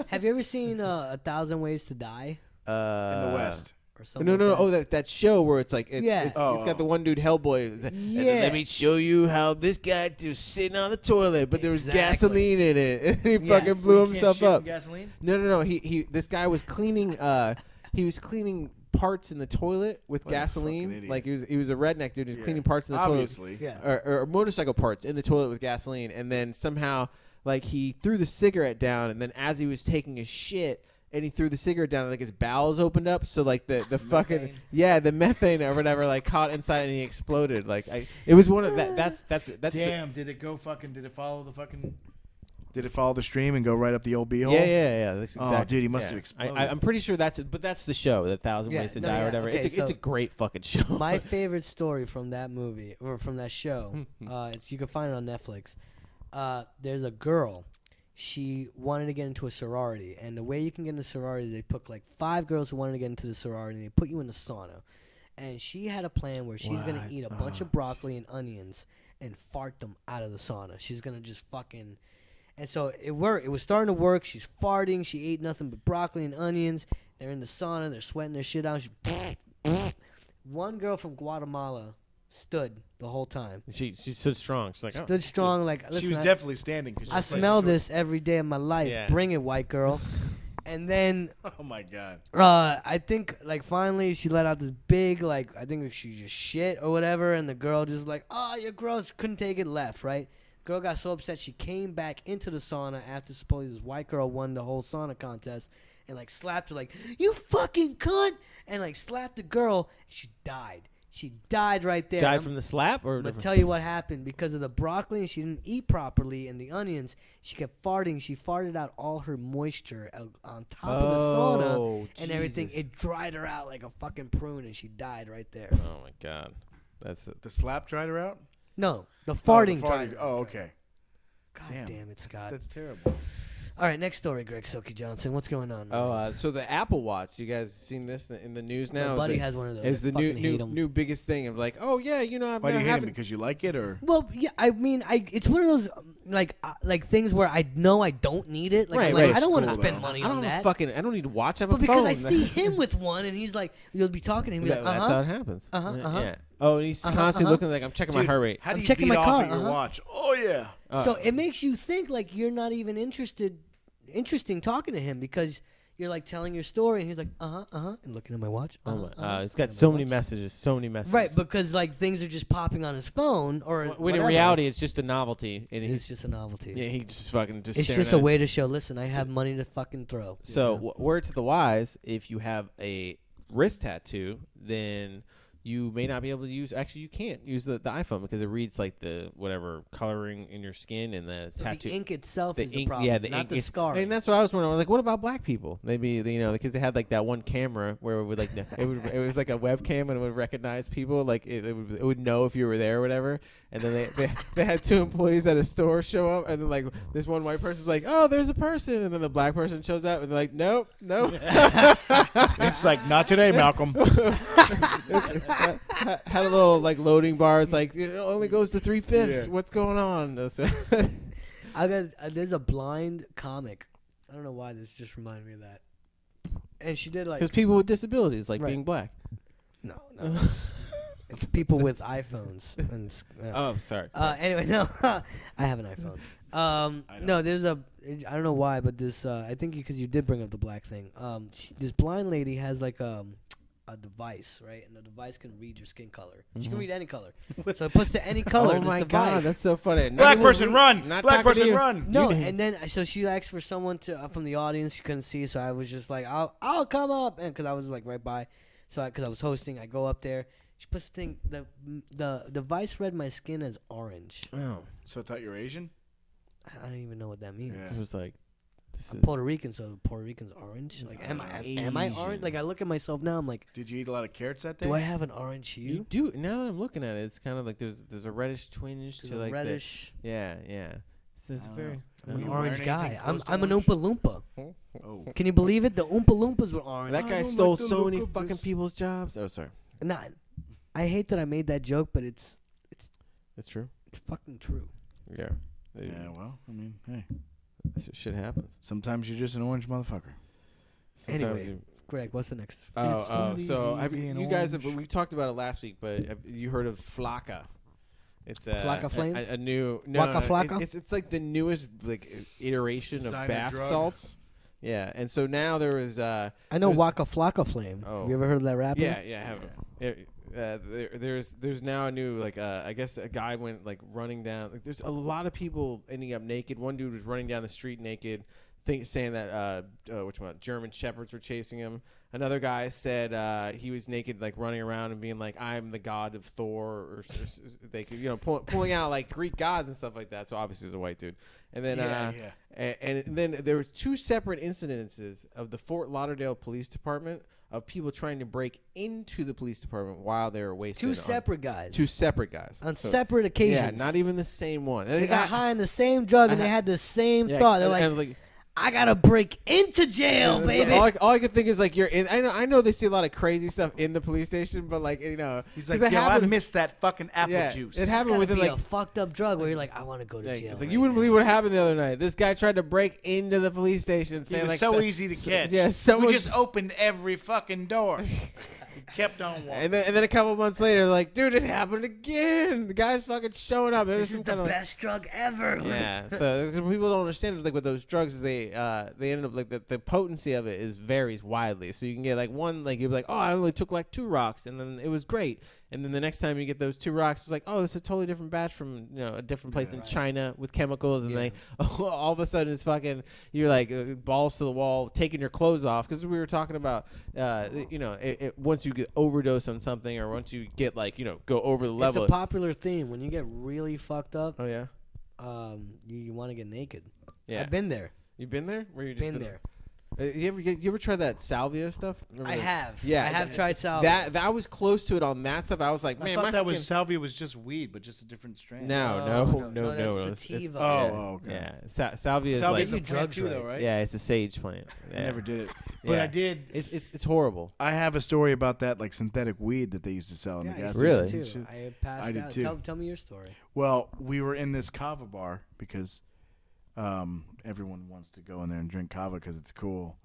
have you ever seen 1,000 Ways to Die In the West. or something? No, like no, that? oh, that show where it's like, it's Yeah. got the one dude Hellboy. It's like, "And then Yeah. let me show you how this guy was sitting on the toilet, but there was Exactly. gasoline in it, and he Yes. fucking blew You can't himself shit in up. Gasoline? No. This guy was cleaning. He was cleaning parts in the toilet with What a fucking gasoline. idiot. Like he was a redneck dude. He was Yeah. cleaning parts in the Obviously. Yeah. toilet, or motorcycle parts in the toilet with gasoline, and then somehow like he threw the cigarette down, and then as he was taking a shit. And he threw the cigarette down, and like his bowels opened up, so like the fucking the methane or whatever like caught inside, and he exploded. Like it was one of that's Damn, did it follow the stream and go right up the old beehole? Yeah. That's exactly. Oh, dude, he must have exploded. I'm pretty sure that's it, but that's the show, the 1,000 Yeah, Ways to no, Die or yeah, whatever. okay, It's a so great fucking show. My favorite story from that movie or from that show, you can find it on Netflix. There's a girl. She wanted to get into a sorority, and the way you can get into a sorority, they put like 5 girls who wanted to get into the sorority, and they put you in the sauna. And she had a plan where she's gonna eat a bunch of broccoli and onions and fart them out of the sauna. She's gonna just fucking, and so it worked. It was starting to work. She's farting. She ate nothing but broccoli and onions. They're in the sauna. They're sweating their shit out. One girl from Guatemala stood the whole time. She stood strong. She's like, oh. Stood strong. Like, listen, She was definitely standing. I smell this every day of my life. Yeah. Bring it, white girl. And then Oh my god. I think like finally she let out this big like I think she just shit or whatever, and the girl just like, oh, you're gross, couldn't take it, left, right? Girl got so upset she came back into the sauna after supposedly this white girl won the whole sauna contest and like slapped her like, you fucking cunt, and like slapped the girl. She died. She died right there. Died from the slap, or I'm gonna tell you what happened. Because of the broccoli and she didn't eat properly, and the onions, she kept farting. She farted out all her moisture on top of the sauna and everything. Jesus. It dried her out like a fucking prune, and she died right there. Oh my god, that's it. The slap dried her out? No, the farting the dried her. Oh, okay. God Damn. damn it, Scott. That's terrible. All right, next story, Greg Silky Johnson. What's going on? Oh, so the Apple Watch. You guys seen this in the news now? My buddy has one of those. Is I the fucking hate 'em. new biggest thing of like, oh yeah, you know, Why do you hate him? Because you like it, or? Well, yeah, I mean, it's one of those like things where I know I don't need it. Like, Right, I'm like, right. I don't want to Cool, spend though. money I on don't that. I don't need to watch. I have But a because phone. I see him with one, and he's like, you'll be talking to him, he's like, That's how it happens. Yeah. Oh, and he's constantly looking like I'm checking my Dude, heart rate. How do I'm you checking beat my off car, at your watch? Oh yeah. So it makes you think like you're not even interesting talking to him because you're like telling your story and he's like and looking at my watch. It's got so many messages, Right, because like things are just popping on his phone or when in whatever. reality it's just a novelty, and It's just a novelty. yeah, he just fucking just. It's staring just at a his- way to show. Listen, I have money to fucking throw. So word to the wise: if you have a wrist tattoo, then you may not be able to use. Actually, you can't use the iPhone because it reads like the whatever coloring in your skin and the So tattoo. the ink itself The is the ink, problem, yeah, the not ink the is- scarring. And that's what I was wondering. Like, what about black people? Maybe because they had like that one camera where it would like it was like a webcam and it would recognize people. Like it would know if you were there or whatever. And then they had 2 employees at a store show up, and then like this one white person's like, oh, there's a person, and then the black person shows up, and they're like, nope. It's like, not today, Malcolm. Had a little like loading bar. It's like it only goes to 3/5. Yeah. What's going on? So There's a blind comic. I don't know why this just reminded me of that. And she did like because people with disabilities like Right. being black. no, it's people with iPhones. And, Oh, sorry. Anyway, no, I have an iPhone. No, there's I don't know why, but this I think because you did bring up the black thing. This blind lady has like a device, right? And the device can read your skin color. She can read any color. So it puts to any color. Oh this my device. God, that's so funny. Black person, run! Not Black talking to person, you. run! No, and then so she asked for someone to from the audience. She couldn't see, so I was just like, I'll come up, and because I was like right by, so because I was hosting, I go up there. She puts the thing. The device read my skin as orange. Oh, So I thought you were Asian? I don't even know what that means. Yeah. it was like, this I'm is Puerto Rican, so Puerto Rican's orange. Like, am I orange? Asian. Like, I look at myself now. I'm like, Did you eat a lot of carrots that day? do I have an orange hue? you do. Now that I'm looking at it, it's kind of like there's a reddish twinge There's to a like reddish. yeah. So it's I don't very. know. I'm Are an you orange wearing guy. anything I'm close to I'm an orange? Oompa Loompa. Oh. Can you believe it? The Oompa Loompas were orange. That guy I stole don't like the so look many of fucking this. people's jobs. Oh, sorry. Nah, I hate that I made that joke, but it's That's true. fucking true. Yeah. Yeah, well, I mean, hey. Shit happens. Sometimes you're just an orange motherfucker. Sometimes Anyway. you- Greg, what's the next? It's Oh, not so easy have being you guys have, orange. we talked about it last week, but have you heard of Flocka? It's Flocka Flame? a new Waka Flocka? It's like the newest like iteration Designer of bath drug. salts. Yeah, and so now there is I know there's- Waka Flocka Flame. Oh. Have you ever heard of that rapper? yeah I have there's now a new like I guess a guy went like running down like there's a lot of people ending up naked. One dude was running down the street naked, saying that German shepherds were chasing him. Another guy said he was naked, like running around and being like, "I'm the god of Thor," or they could, pulling out like Greek gods and stuff like that. So obviously it was a white dude. And then and then there were two separate incidences of the Fort Lauderdale Police Department of people trying to break into the police department while they were wasted. Two separate guys. Two separate guys on So- separate occasions. Yeah, not even the same one. They got high on the same drug and they had the same thought. They're and I like, was like, I gotta break into jail, baby. All I could think is like you're in. I know they see a lot of crazy stuff in the police station, but like He's like, 'cause it yo, I happened- missed that fucking apple Yeah, juice. it It's happened gotta within be like a fucked up drug where you're like, I want to go to jail. it's like right you wouldn't now. believe what happened the other night. This guy tried to break into the police station, It saying was like so easy to catch. Yeah, we someone just opened every fucking door. Kept on walking. and then a couple months later, like, dude, it happened again. The guy's fucking showing up. It was This some is the kind of best drug ever. yeah. So 'cause people don't understand it, like with those drugs, is they end up like the potency of it varies widely. So you can get like one, like you'll be like, oh, I only took like 2 rocks, and then it was great. And then the next time you get those 2 rocks, it's like, oh, this is a totally different batch from a different place in China with chemicals, and they all of a sudden it's fucking you're like balls to the wall, taking your clothes off because we were talking about once you get overdose on something or once you get like go over the level. It's a popular theme. When you get really fucked up, Oh yeah, you want to get naked. yeah. I've been there. You've been there? Where you just Been there. You ever tried that salvia stuff? Remember I that? have. Yeah, I have tried salvia. That was close to it on that stuff. I was like, I man, thought my that skin. was salvia was just weed, but just a different strain. No, that's it's- sativa. Oh, okay. Yeah, salvia is Salvia's like a drugs plant too, right. though, right? yeah, it's a sage plant. I Yeah. never did it, but Yeah. I did. It's horrible. I have a story about that, like synthetic weed that they used to sell in Yeah, the I gas used to Really? do station. too. I passed I did out. too. Tell me your story. Well, we were in this kava bar because everyone wants to go in there and drink kava because it's cool.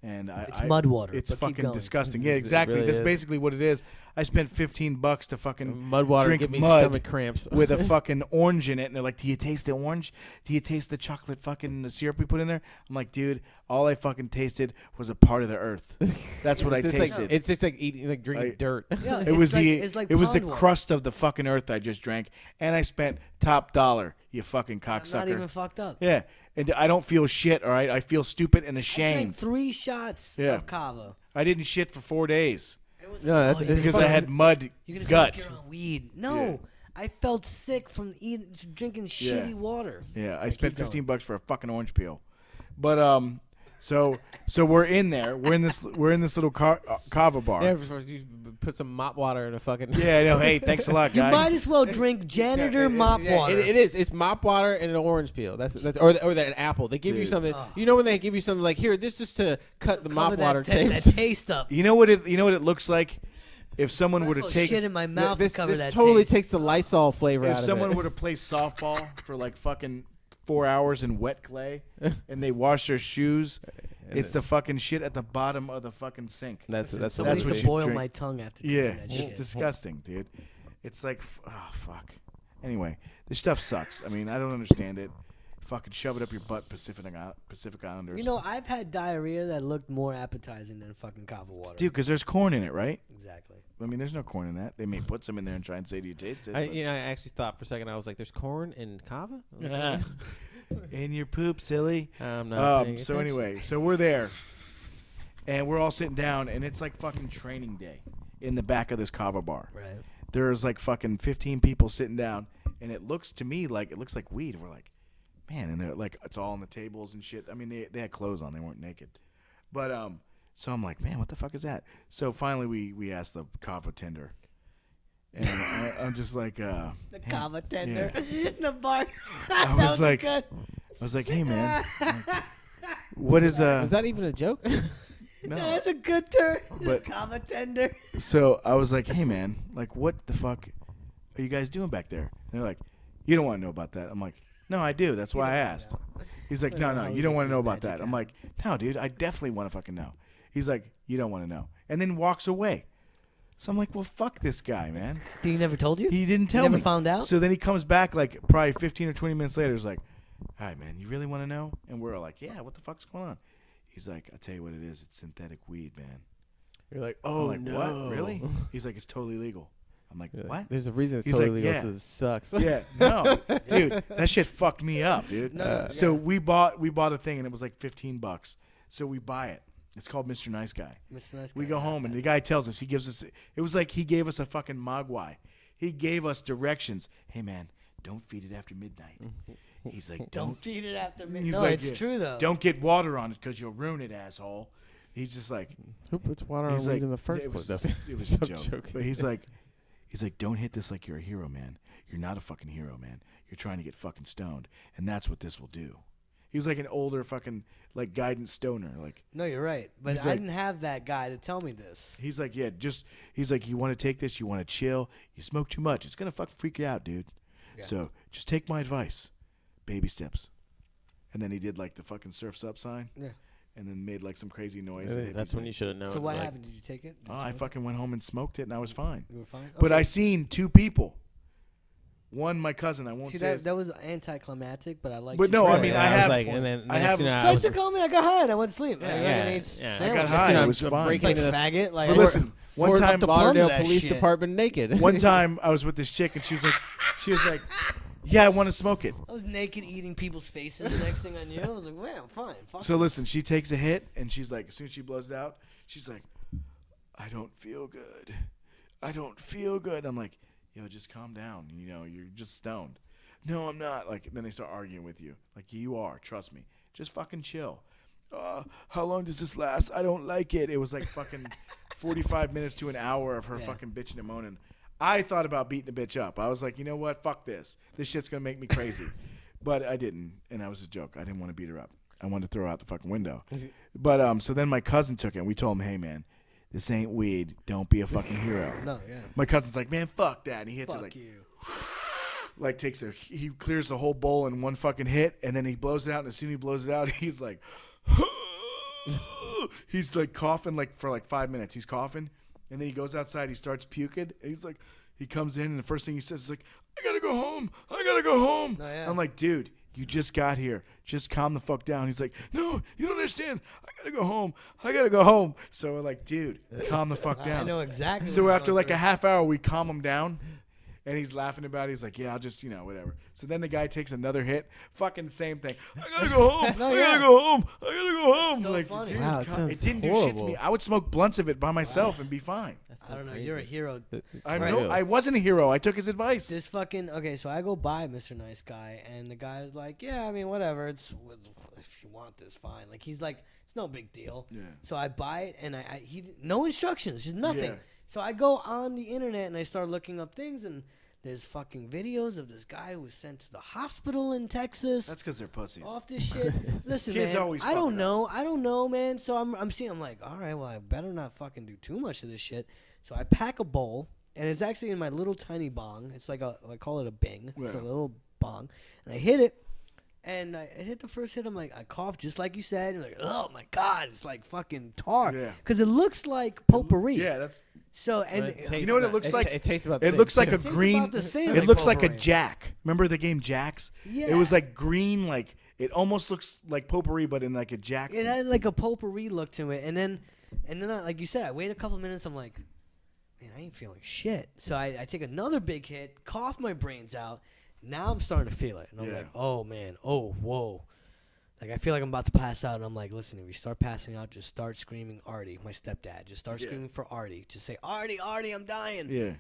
And It's mud water, It's but keep fucking going. disgusting. It Yeah, exactly. really That's is. basically what it is. I spent $15 to fucking Mud water drink give me mud stomach cramps. with a fucking orange in it, and they're like, "Do you taste the orange? Do you taste the chocolate fucking syrup we put in there?" I'm like, "Dude, all I fucking tasted was a part of the earth. That's what I It's just tasted. Like, it's just like eating, like drinking I- dirt. Yeah, It was it's like it was the pond water. crust of the fucking earth I just drank, and I spent top dollar. You fucking I'm cocksucker. not even fucked up. Yeah, and I don't feel shit. All right, I feel stupid and I ashamed. drank 3 shots Yeah. of kava. I didn't shit for 4 days No, that's you're because gonna I had mud You're gonna gut. feel like you're on weed. No, I felt sick from drinking shitty water. Yeah, I keep spent going. $15 for a fucking orange peel. But so we're in there. We're in this little kava bar. Yeah, you put some mop water in a fucking. Yeah, I know. Hey, thanks a lot, You guys. might as well drink janitor mop water. It is. It's mop water and an orange peel. That's or that apple. They give you Dude. something. Oh. You know when they give you something like here, this is to cut the mop Cover water that tapes. taste up. You know what it looks like if someone were to Might as well take shit in my mouth This to cover this that totally taste. takes the Lysol flavor if out someone of it. were to play softball for like fucking 4 hours in wet clay and they wash their shoes, it's the fucking shit at the bottom of the fucking sink. That's That's Somebody what needs you to boil drink. my tongue after Yeah, drinking that it's shit. disgusting, dude. It's like, oh, fuck. Anyway, this stuff sucks. I mean, I don't understand it. Fucking shove it up your butt, Pacific Islanders. You know, I've had diarrhea that looked more appetizing than fucking kava water. dude, because there's corn in it, right? Exactly. I mean, there's no corn in that. They may put some in there and try and say, "Do you taste it?" I but- actually thought for a second. I was like, "There's corn in kava." in your poop, silly. I'm not. paying So attention. anyway, so we're there, and we're all sitting down, and it's like fucking training day. in the back of this kava bar. Right. There's like fucking 15 people sitting down, and it looks to me like weed. We're like, man, and they're like, it's all on the tables and shit. I mean, they had clothes on, they weren't naked, but so I'm like, man, what the fuck is that? So finally, we asked the kava tender, and I'm just like, The kava tender, the bar. I was like, hey man, what is Was that even a joke? No, that's a good term. But Kava tender. so I was like, hey man, like what the fuck are you guys doing back there? And they're like, you don't want to know about that. I'm like, no, I do. That's why I asked. He's like, no, you don't want to know about that. I'm like, no, dude, I definitely want to fucking know. He's like, you don't want to know, and then walks away. So I'm like, well, fuck this guy, man. He never told you? He didn't tell me. Never found out? So then he comes back like probably 15 or 20 minutes later. He's like, all right, man, you really want to know? And we're all like, yeah, what the fuck's going on? He's like, I'll tell you what it is. It's synthetic weed, man. You're like, I'm oh, like, no. what? Really? He's like, it's totally legal. I'm like, You're what? like, there's a reason it's He's totally like, legal. yeah. So it sucks. Yeah, no, dude, that shit fucked me up, dude. No, So we bought a thing, and it was like $15. So we buy it. It's called Mr. Nice Guy. Mr. Nice Guy. We go home, and the guy tells us, he gives us, it was like he gave us a fucking mogwai. He gave us directions. Hey, man, don't feed it after midnight. He's like, Don't feed it after midnight. He's No, like, it's yeah, true, though. Don't get water on it because you'll ruin it, asshole. He's just like, Who puts water on he's weed like, in the first it place? was, it was I'm a joke. joking. But he's like, don't hit this like you're a hero, man. You're not a fucking hero, man. You're trying to get fucking stoned, and that's what this will do. He was like an older fucking like guidance stoner. Like, No, you're right. But He's I like- didn't have that guy to tell me this. he's like, yeah, he's like, you want to take this? You want to chill? You smoke too much, it's gonna fucking freak you out, dude. Yeah. So just take my advice, baby steps. And then he did like the fucking surfs up sign. Yeah. And then made like some crazy noise. Yeah, that that's hippies when make. you should have known. So what like, happened? Did you take it? Did Oh, you I smoke it? fucking went home and smoked it, and I was fine. You were fine? But Okay. I seen two people. One, my cousin. I won't See, say. his- that was anticlimactic, but I like. But no, I mean, I was have like, one. and then I next have- thing you know, So I I was took home and I got high and I went to sleep. Yeah, I yeah, ate yeah. I got sandwiches. high. You know, It was I'm fun. breaking It's like into faggot. Like, But I listen, one Ford time, the plum Lauderdale that Police shit. Department naked. one time, I was with this chick, and she was like, yeah, I want to smoke it. I was naked eating people's faces. The next thing I knew, I was like, "Man, I'm fine." Fuck So it. listen, she takes a hit, and she's like, as soon as she blows it out, she's like, I don't feel good. I don't feel good. I'm like, yo, just calm down. You know, you're just stoned. No, I'm not. Like, then they start arguing with you. Like, you are. Trust me. Just fucking chill. How long does this last? I don't like it. It was like fucking 45 minutes to an hour of her Yeah. fucking bitching and moaning. I thought about beating the bitch up. I was like, you know what? Fuck this. This shit's going to make me crazy. But I didn't, and that was a joke. I didn't want to beat her up. I wanted to throw her out the fucking window. But so then my cousin took it, and we told him, hey, man, this ain't weed. Don't be a fucking hero. No, yeah. My cousin's like, man, fuck that. And he hits Fuck it like, you. like he clears the whole bowl in one fucking hit, and then he blows it out, and as soon as he blows it out, he's like, he's like coughing like for like 5 minutes. He's coughing, and then he goes outside, he starts puking, and he's like, he comes in, and the first thing he says is like, I gotta go home. I gotta go home. Oh, yeah. I'm like, dude, you just got here. Just calm the fuck down. He's like, no, you don't understand. I gotta go home. I gotta go home. So we're like, dude, calm the fuck down. I know exactly. So what after you're like a going half hour, we calm him down, and he's laughing about it. He's like, yeah, I'll just, whatever. So then the guy takes another hit. Fucking same thing. I gotta go home. No, I yeah. gotta go home. I gotta go home. so like, funny. dude, Wow, it God, sounds it didn't do shit to horrible. me. I would smoke blunts of it by myself and be fine. That's through. so I don't know. crazy. You're a hero. I wasn't a hero. I took his advice. This fucking okay. So I go by Mr. Nice Guy, and the guy's like, "Yeah, I mean, whatever. It's if you want this, fine." Like he's like, "It's no big deal." Yeah. So I buy it, and he no instructions, just nothing. Yeah. So I go on the internet and I start looking up things, and there's fucking videos of this guy who was sent to the hospital in Texas. That's because they're pussies. Off this shit. Listen, Kids man. always I don't fucking know. I don't know, man. So I'm seeing. I'm like, all right, well, I better not fucking do too much of this shit. So I pack a bowl, and it's actually in my little tiny bong. It's like I call it a bing. It's a Yeah. little bong, and I hit it. And I hit the first hit. I'm like, I coughed just like you said. I'm like, oh my god, it's like fucking tar. Yeah. Because it looks like potpourri. Yeah, that's. So But and it tastes You know what it not- looks like? It tastes about. The It same looks like too. a tastes green. about the same It like looks like a potpourri. jack. Remember the game Jacks? Yeah. It was like green, like it almost looks like potpourri, but in like a jack. it had like a potpourri look to it. And then I, like you said, I wait a couple minutes. I'm like, man, I ain't feeling shit. So I take another big hit, cough my brains out. Now I'm starting to feel it, and I'm Yeah. like, oh man, oh whoa. Like, I feel like I'm about to pass out, and I'm like, listen, if you start passing out, just start screaming Artie, my stepdad. Just start screaming for Artie. Just say, Artie, I'm dying. Yeah.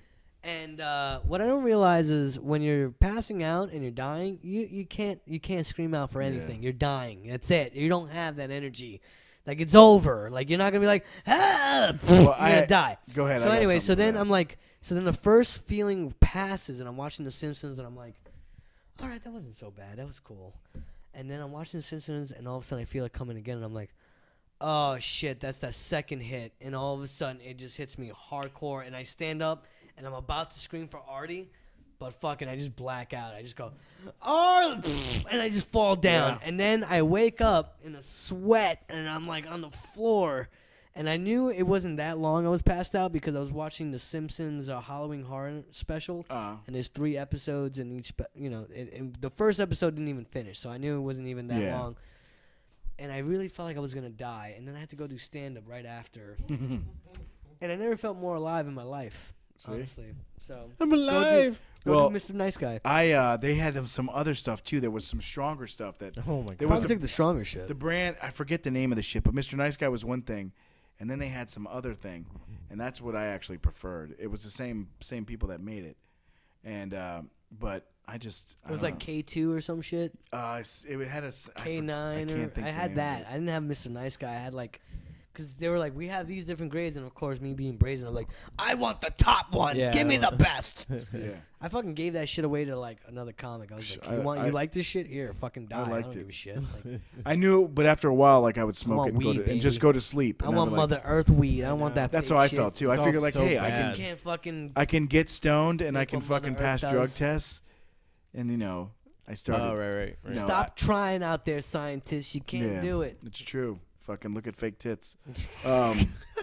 And what I don't realize is when you're passing out and you're dying, you can't scream out for anything. You're dying. That's it. You don't have that energy. Like, it's over. Like, you're not going to be like, you're going to die. Go ahead. So anyway, so then I'm like, so then the first feeling passes, and I'm watching The Simpsons, and I'm like, all right, that wasn't so bad. That was cool. And then I'm watching The Simpsons, and all of a sudden I feel it coming again, and I'm like, oh, shit, that's that second hit. And all of a sudden it just hits me hardcore, and I stand up, and I'm about to scream for Artie, but fucking I just black out. I just go, oh, and I just fall down. Yeah. And then I wake up in a sweat, and I'm like on the floor. And I knew it wasn't that long I was passed out because I was watching The Simpsons Halloween Horror Special, and there's 3 episodes in each. And the first episode didn't even finish, so I knew it wasn't even that long. And I really felt like I was gonna die, and then I had to go do stand-up right after. And I never felt more alive in my life, honestly. So I'm alive. Go do Mr. Nice Guy. They had some other stuff too. There was some stronger stuff that. Oh my god! There was the stronger shit. The brand, I forget the name of the shit, but Mr. Nice Guy was one thing. And then they had some other thing, and that's what I actually preferred. It was the same people that made it, and but I just it was like K2 or some shit. It had a K9 I had that. I didn't have Mr. Nice Guy. I had like, because they were like, we have these different grades, and of course me being brazen, I'm like, I want the top one. Yeah. Give me the best. Yeah. I fucking gave that shit away to like another comic. I was like, you like this shit? Here, fucking die. I don't give a shit. Like, I knew, but after a while, like I would smoke it and just go to sleep. I want Mother Earth weed. I don't want that. That's how I felt too. I figured like, hey, I can get stoned and I can fucking pass drug tests, and I started. Oh right. Stop trying out there, scientists. You can't do it. It's true. Fucking look at fake tits. I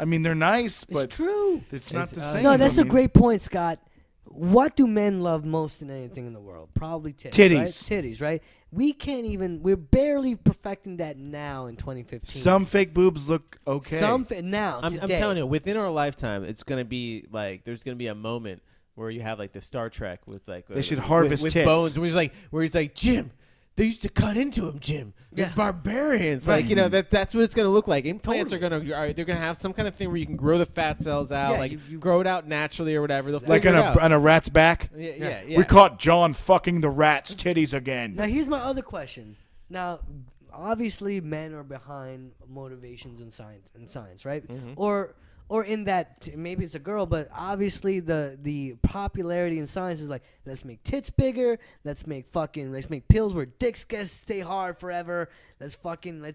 mean, they're nice, but it's true. It's not the same. No, that's a great point, Scott. What do men love most than anything in the world? Probably titties. Right? Titties, right? We can't even. We're barely perfecting that now in 2015. Some fake boobs look okay. Now, I'm telling you, within our lifetime, it's gonna be like there's gonna be a moment where you have like the Star Trek with like they should harvest with tits. Bones, where he's like Jim. They used to cut into him, Jim. They're barbarians. Right. Like, that's what it's going to look like. Implants they're going to have some kind of thing where you can grow the fat cells out, you grow it out naturally or whatever. Like on a rat's back? Yeah. We caught John fucking the rat's titties again. Now, here's my other question. Now, obviously, men are behind motivations in science, right? Mm-hmm. Or in that, maybe it's a girl, but obviously the popularity in science is like, let's make tits bigger, let's make pills where dicks stay hard forever, let's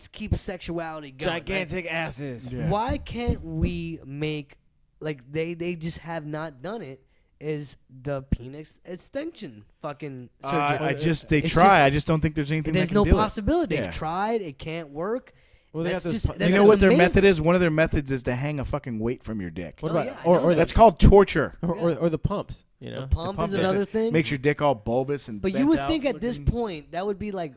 keep sexuality going. Gigantic asses. Yeah. Why can't we make, like, they just have not done it, is the penis extension fucking surgery. They try. I just don't think there's anything there's that can do no possibility. They've tried. It can't work. Well, you know what their method is? One of their methods is to hang a fucking weight from your dick. What about, or that's called torture. Or the pumps. The pump is another thing. Makes your dick all bulbous and. But you would think at this point that would be like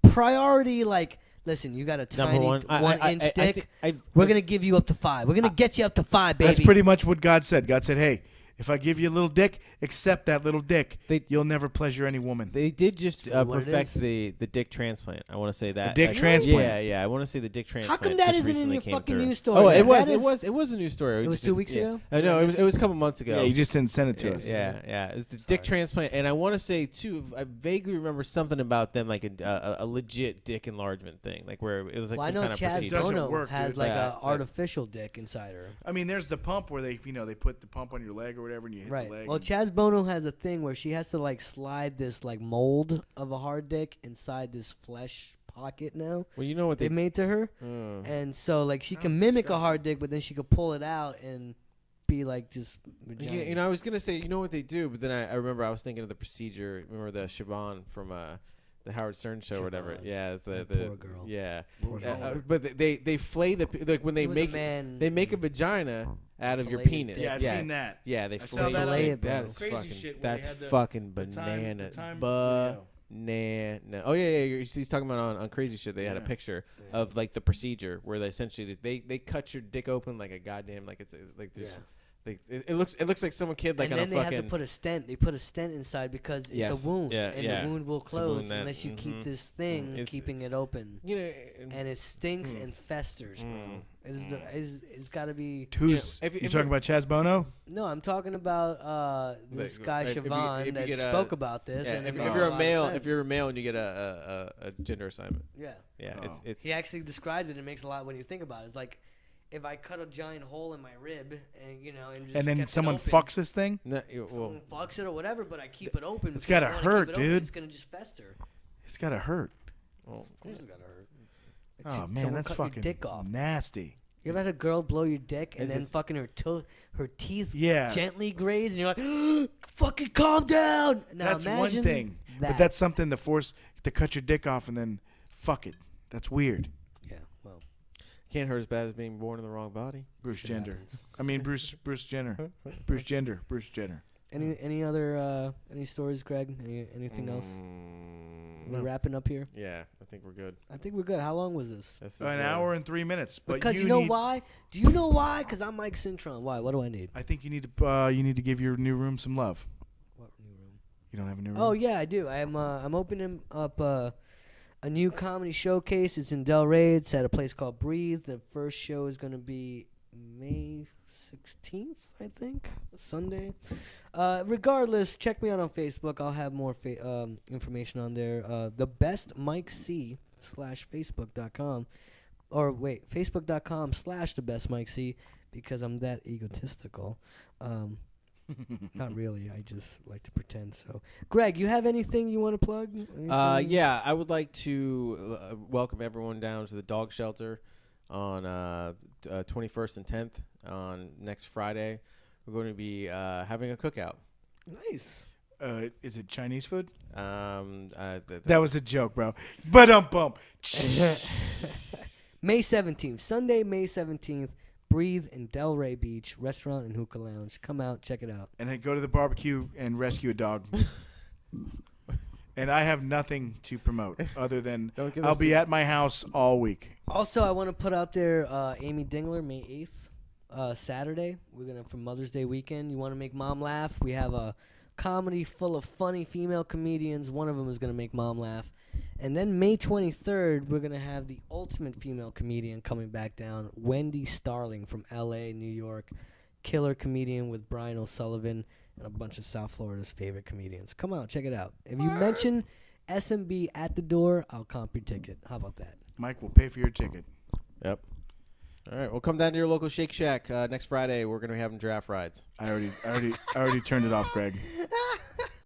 priority. Like, listen, you got a tiny 1-inch dick. We're gonna give you up to 5. We're gonna get you up to 5, baby. That's pretty much what God said. God said, "Hey, if I give you a little dick, accept that little dick. You'll never pleasure any woman." They did just perfect the dick transplant. I want to say that. The dick transplant? Yeah. I want to say the dick transplant. How come that isn't in your fucking news story? Oh, it was a news story. It was 2 weeks ago? No, it was a couple months ago. Yeah, you just didn't send it to us. Yeah. It's the dick transplant. And I want to say, too, I vaguely remember something about them, like a legit dick enlargement thing, like where it was like some kind of procedure. I know Chaz Bono has like an artificial dick inside her. I mean, there's the pump where they put the pump on your leg or whatever, and you hit the leg. Well, Chaz Bono has a thing where she has to like slide this like mold of a hard dick inside this flesh pocket now. Well, you know what they made to her, and so like she can mimic a hard dick, but then she could pull it out and be like just. Vagina. Yeah, I was gonna say, you know what they do, but then I remember I was thinking of the procedure. Remember the Siobhan from the Howard Stern show or whatever. Yeah, it's the poor girl. Yeah, but they flay like when they make a vagina out of your penis. Yeah, I've seen that. Yeah, they flay it. That's fucking banana. Banana. Oh yeah. He's talking about on Crazy Shit. They had a picture of like the procedure where they essentially they cut your dick open like a goddamn like it's like just It looks like some kid like and on then a they fucking. have to put a stent. They put a stent inside because it's a wound, and the wound will close unless you keep this thing keeping it open. You know, and it stinks and festers, bro. It's got to be. Who's you talking about? Chaz Bono? No, I'm talking about this guy Siobhan that spoke about this. Yeah, and if you're a male, and you get a gender assignment. Yeah, it's. He actually describes it. It makes a lot when you think about it. It's like if I cut a giant hole in my rib, and then someone fucks this thing. Someone fucks it or whatever, but I keep it open. It's gotta hurt, dude. It's gonna just fester. It's gotta hurt. Well, of course it's gotta hurt. Oh man, that's fucking dick off. Nasty. You ever had a girl blow your dick and then fucking her teeth gently graze and you're like, fucking calm down. Now that's one thing, but that's something to force to cut your dick off and then fuck it. That's weird. Yeah, well, can't hurt as bad as being born in the wrong body. Bruce Jenner. I mean Bruce Jenner. Bruce Jenner. Any other any stories, Greg? Anything else? We're wrapping up here. Yeah, I think we're good. I think we're good. How long was this? An hour and 3 minutes. But because you know why? Do you know why? Because I'm Mike Cintron. Why? What do I need? I think you need to give your new room some love. What new room? You don't have a new room? Oh yeah, I do. I'm opening up a new comedy showcase. It's in Delray. It's at a place called Breathe. The first show is going to be May 16th, I think, Sunday. Regardless, check me out on Facebook. I'll have more information on there. The best Mike C /Facebook.com, or wait, Facebook.com/the best Mike C, because I'm that egotistical. Not really. I just like to pretend. So, Greg, you have anything you want to plug? Yeah, I would like to welcome everyone down to the dog shelter on 21st and 10th on next Friday. We're going to be having a cookout. Nice. Is it Chinese food? That was a joke, bro. Bump. May 17th, Sunday, May 17th. Breathe in Delray Beach Restaurant and Hookah Lounge. Come out, check it out. And then go to the barbecue and rescue a dog. And I have nothing to promote other than I'll be at my house all week. Also, I want to put out there Amy Dingler, May 8th, Saturday. We're going to, for Mother's Day weekend. You want to make mom laugh? We have a comedy full of funny female comedians. One of them is going to make mom laugh. And then May 23rd, we're going to have the ultimate female comedian coming back down, Wendy Starling from L.A., New York. Killer comedian with Brian O'Sullivan and a bunch of South Florida's favorite comedians. Come out, check it out. If you mention SMB at the door, I'll comp your ticket. How about that? Mike will pay for your ticket. Yep. All right, well, come down to your local Shake Shack next Friday. We're going to be having giraffe rides. I already turned it off, Greg.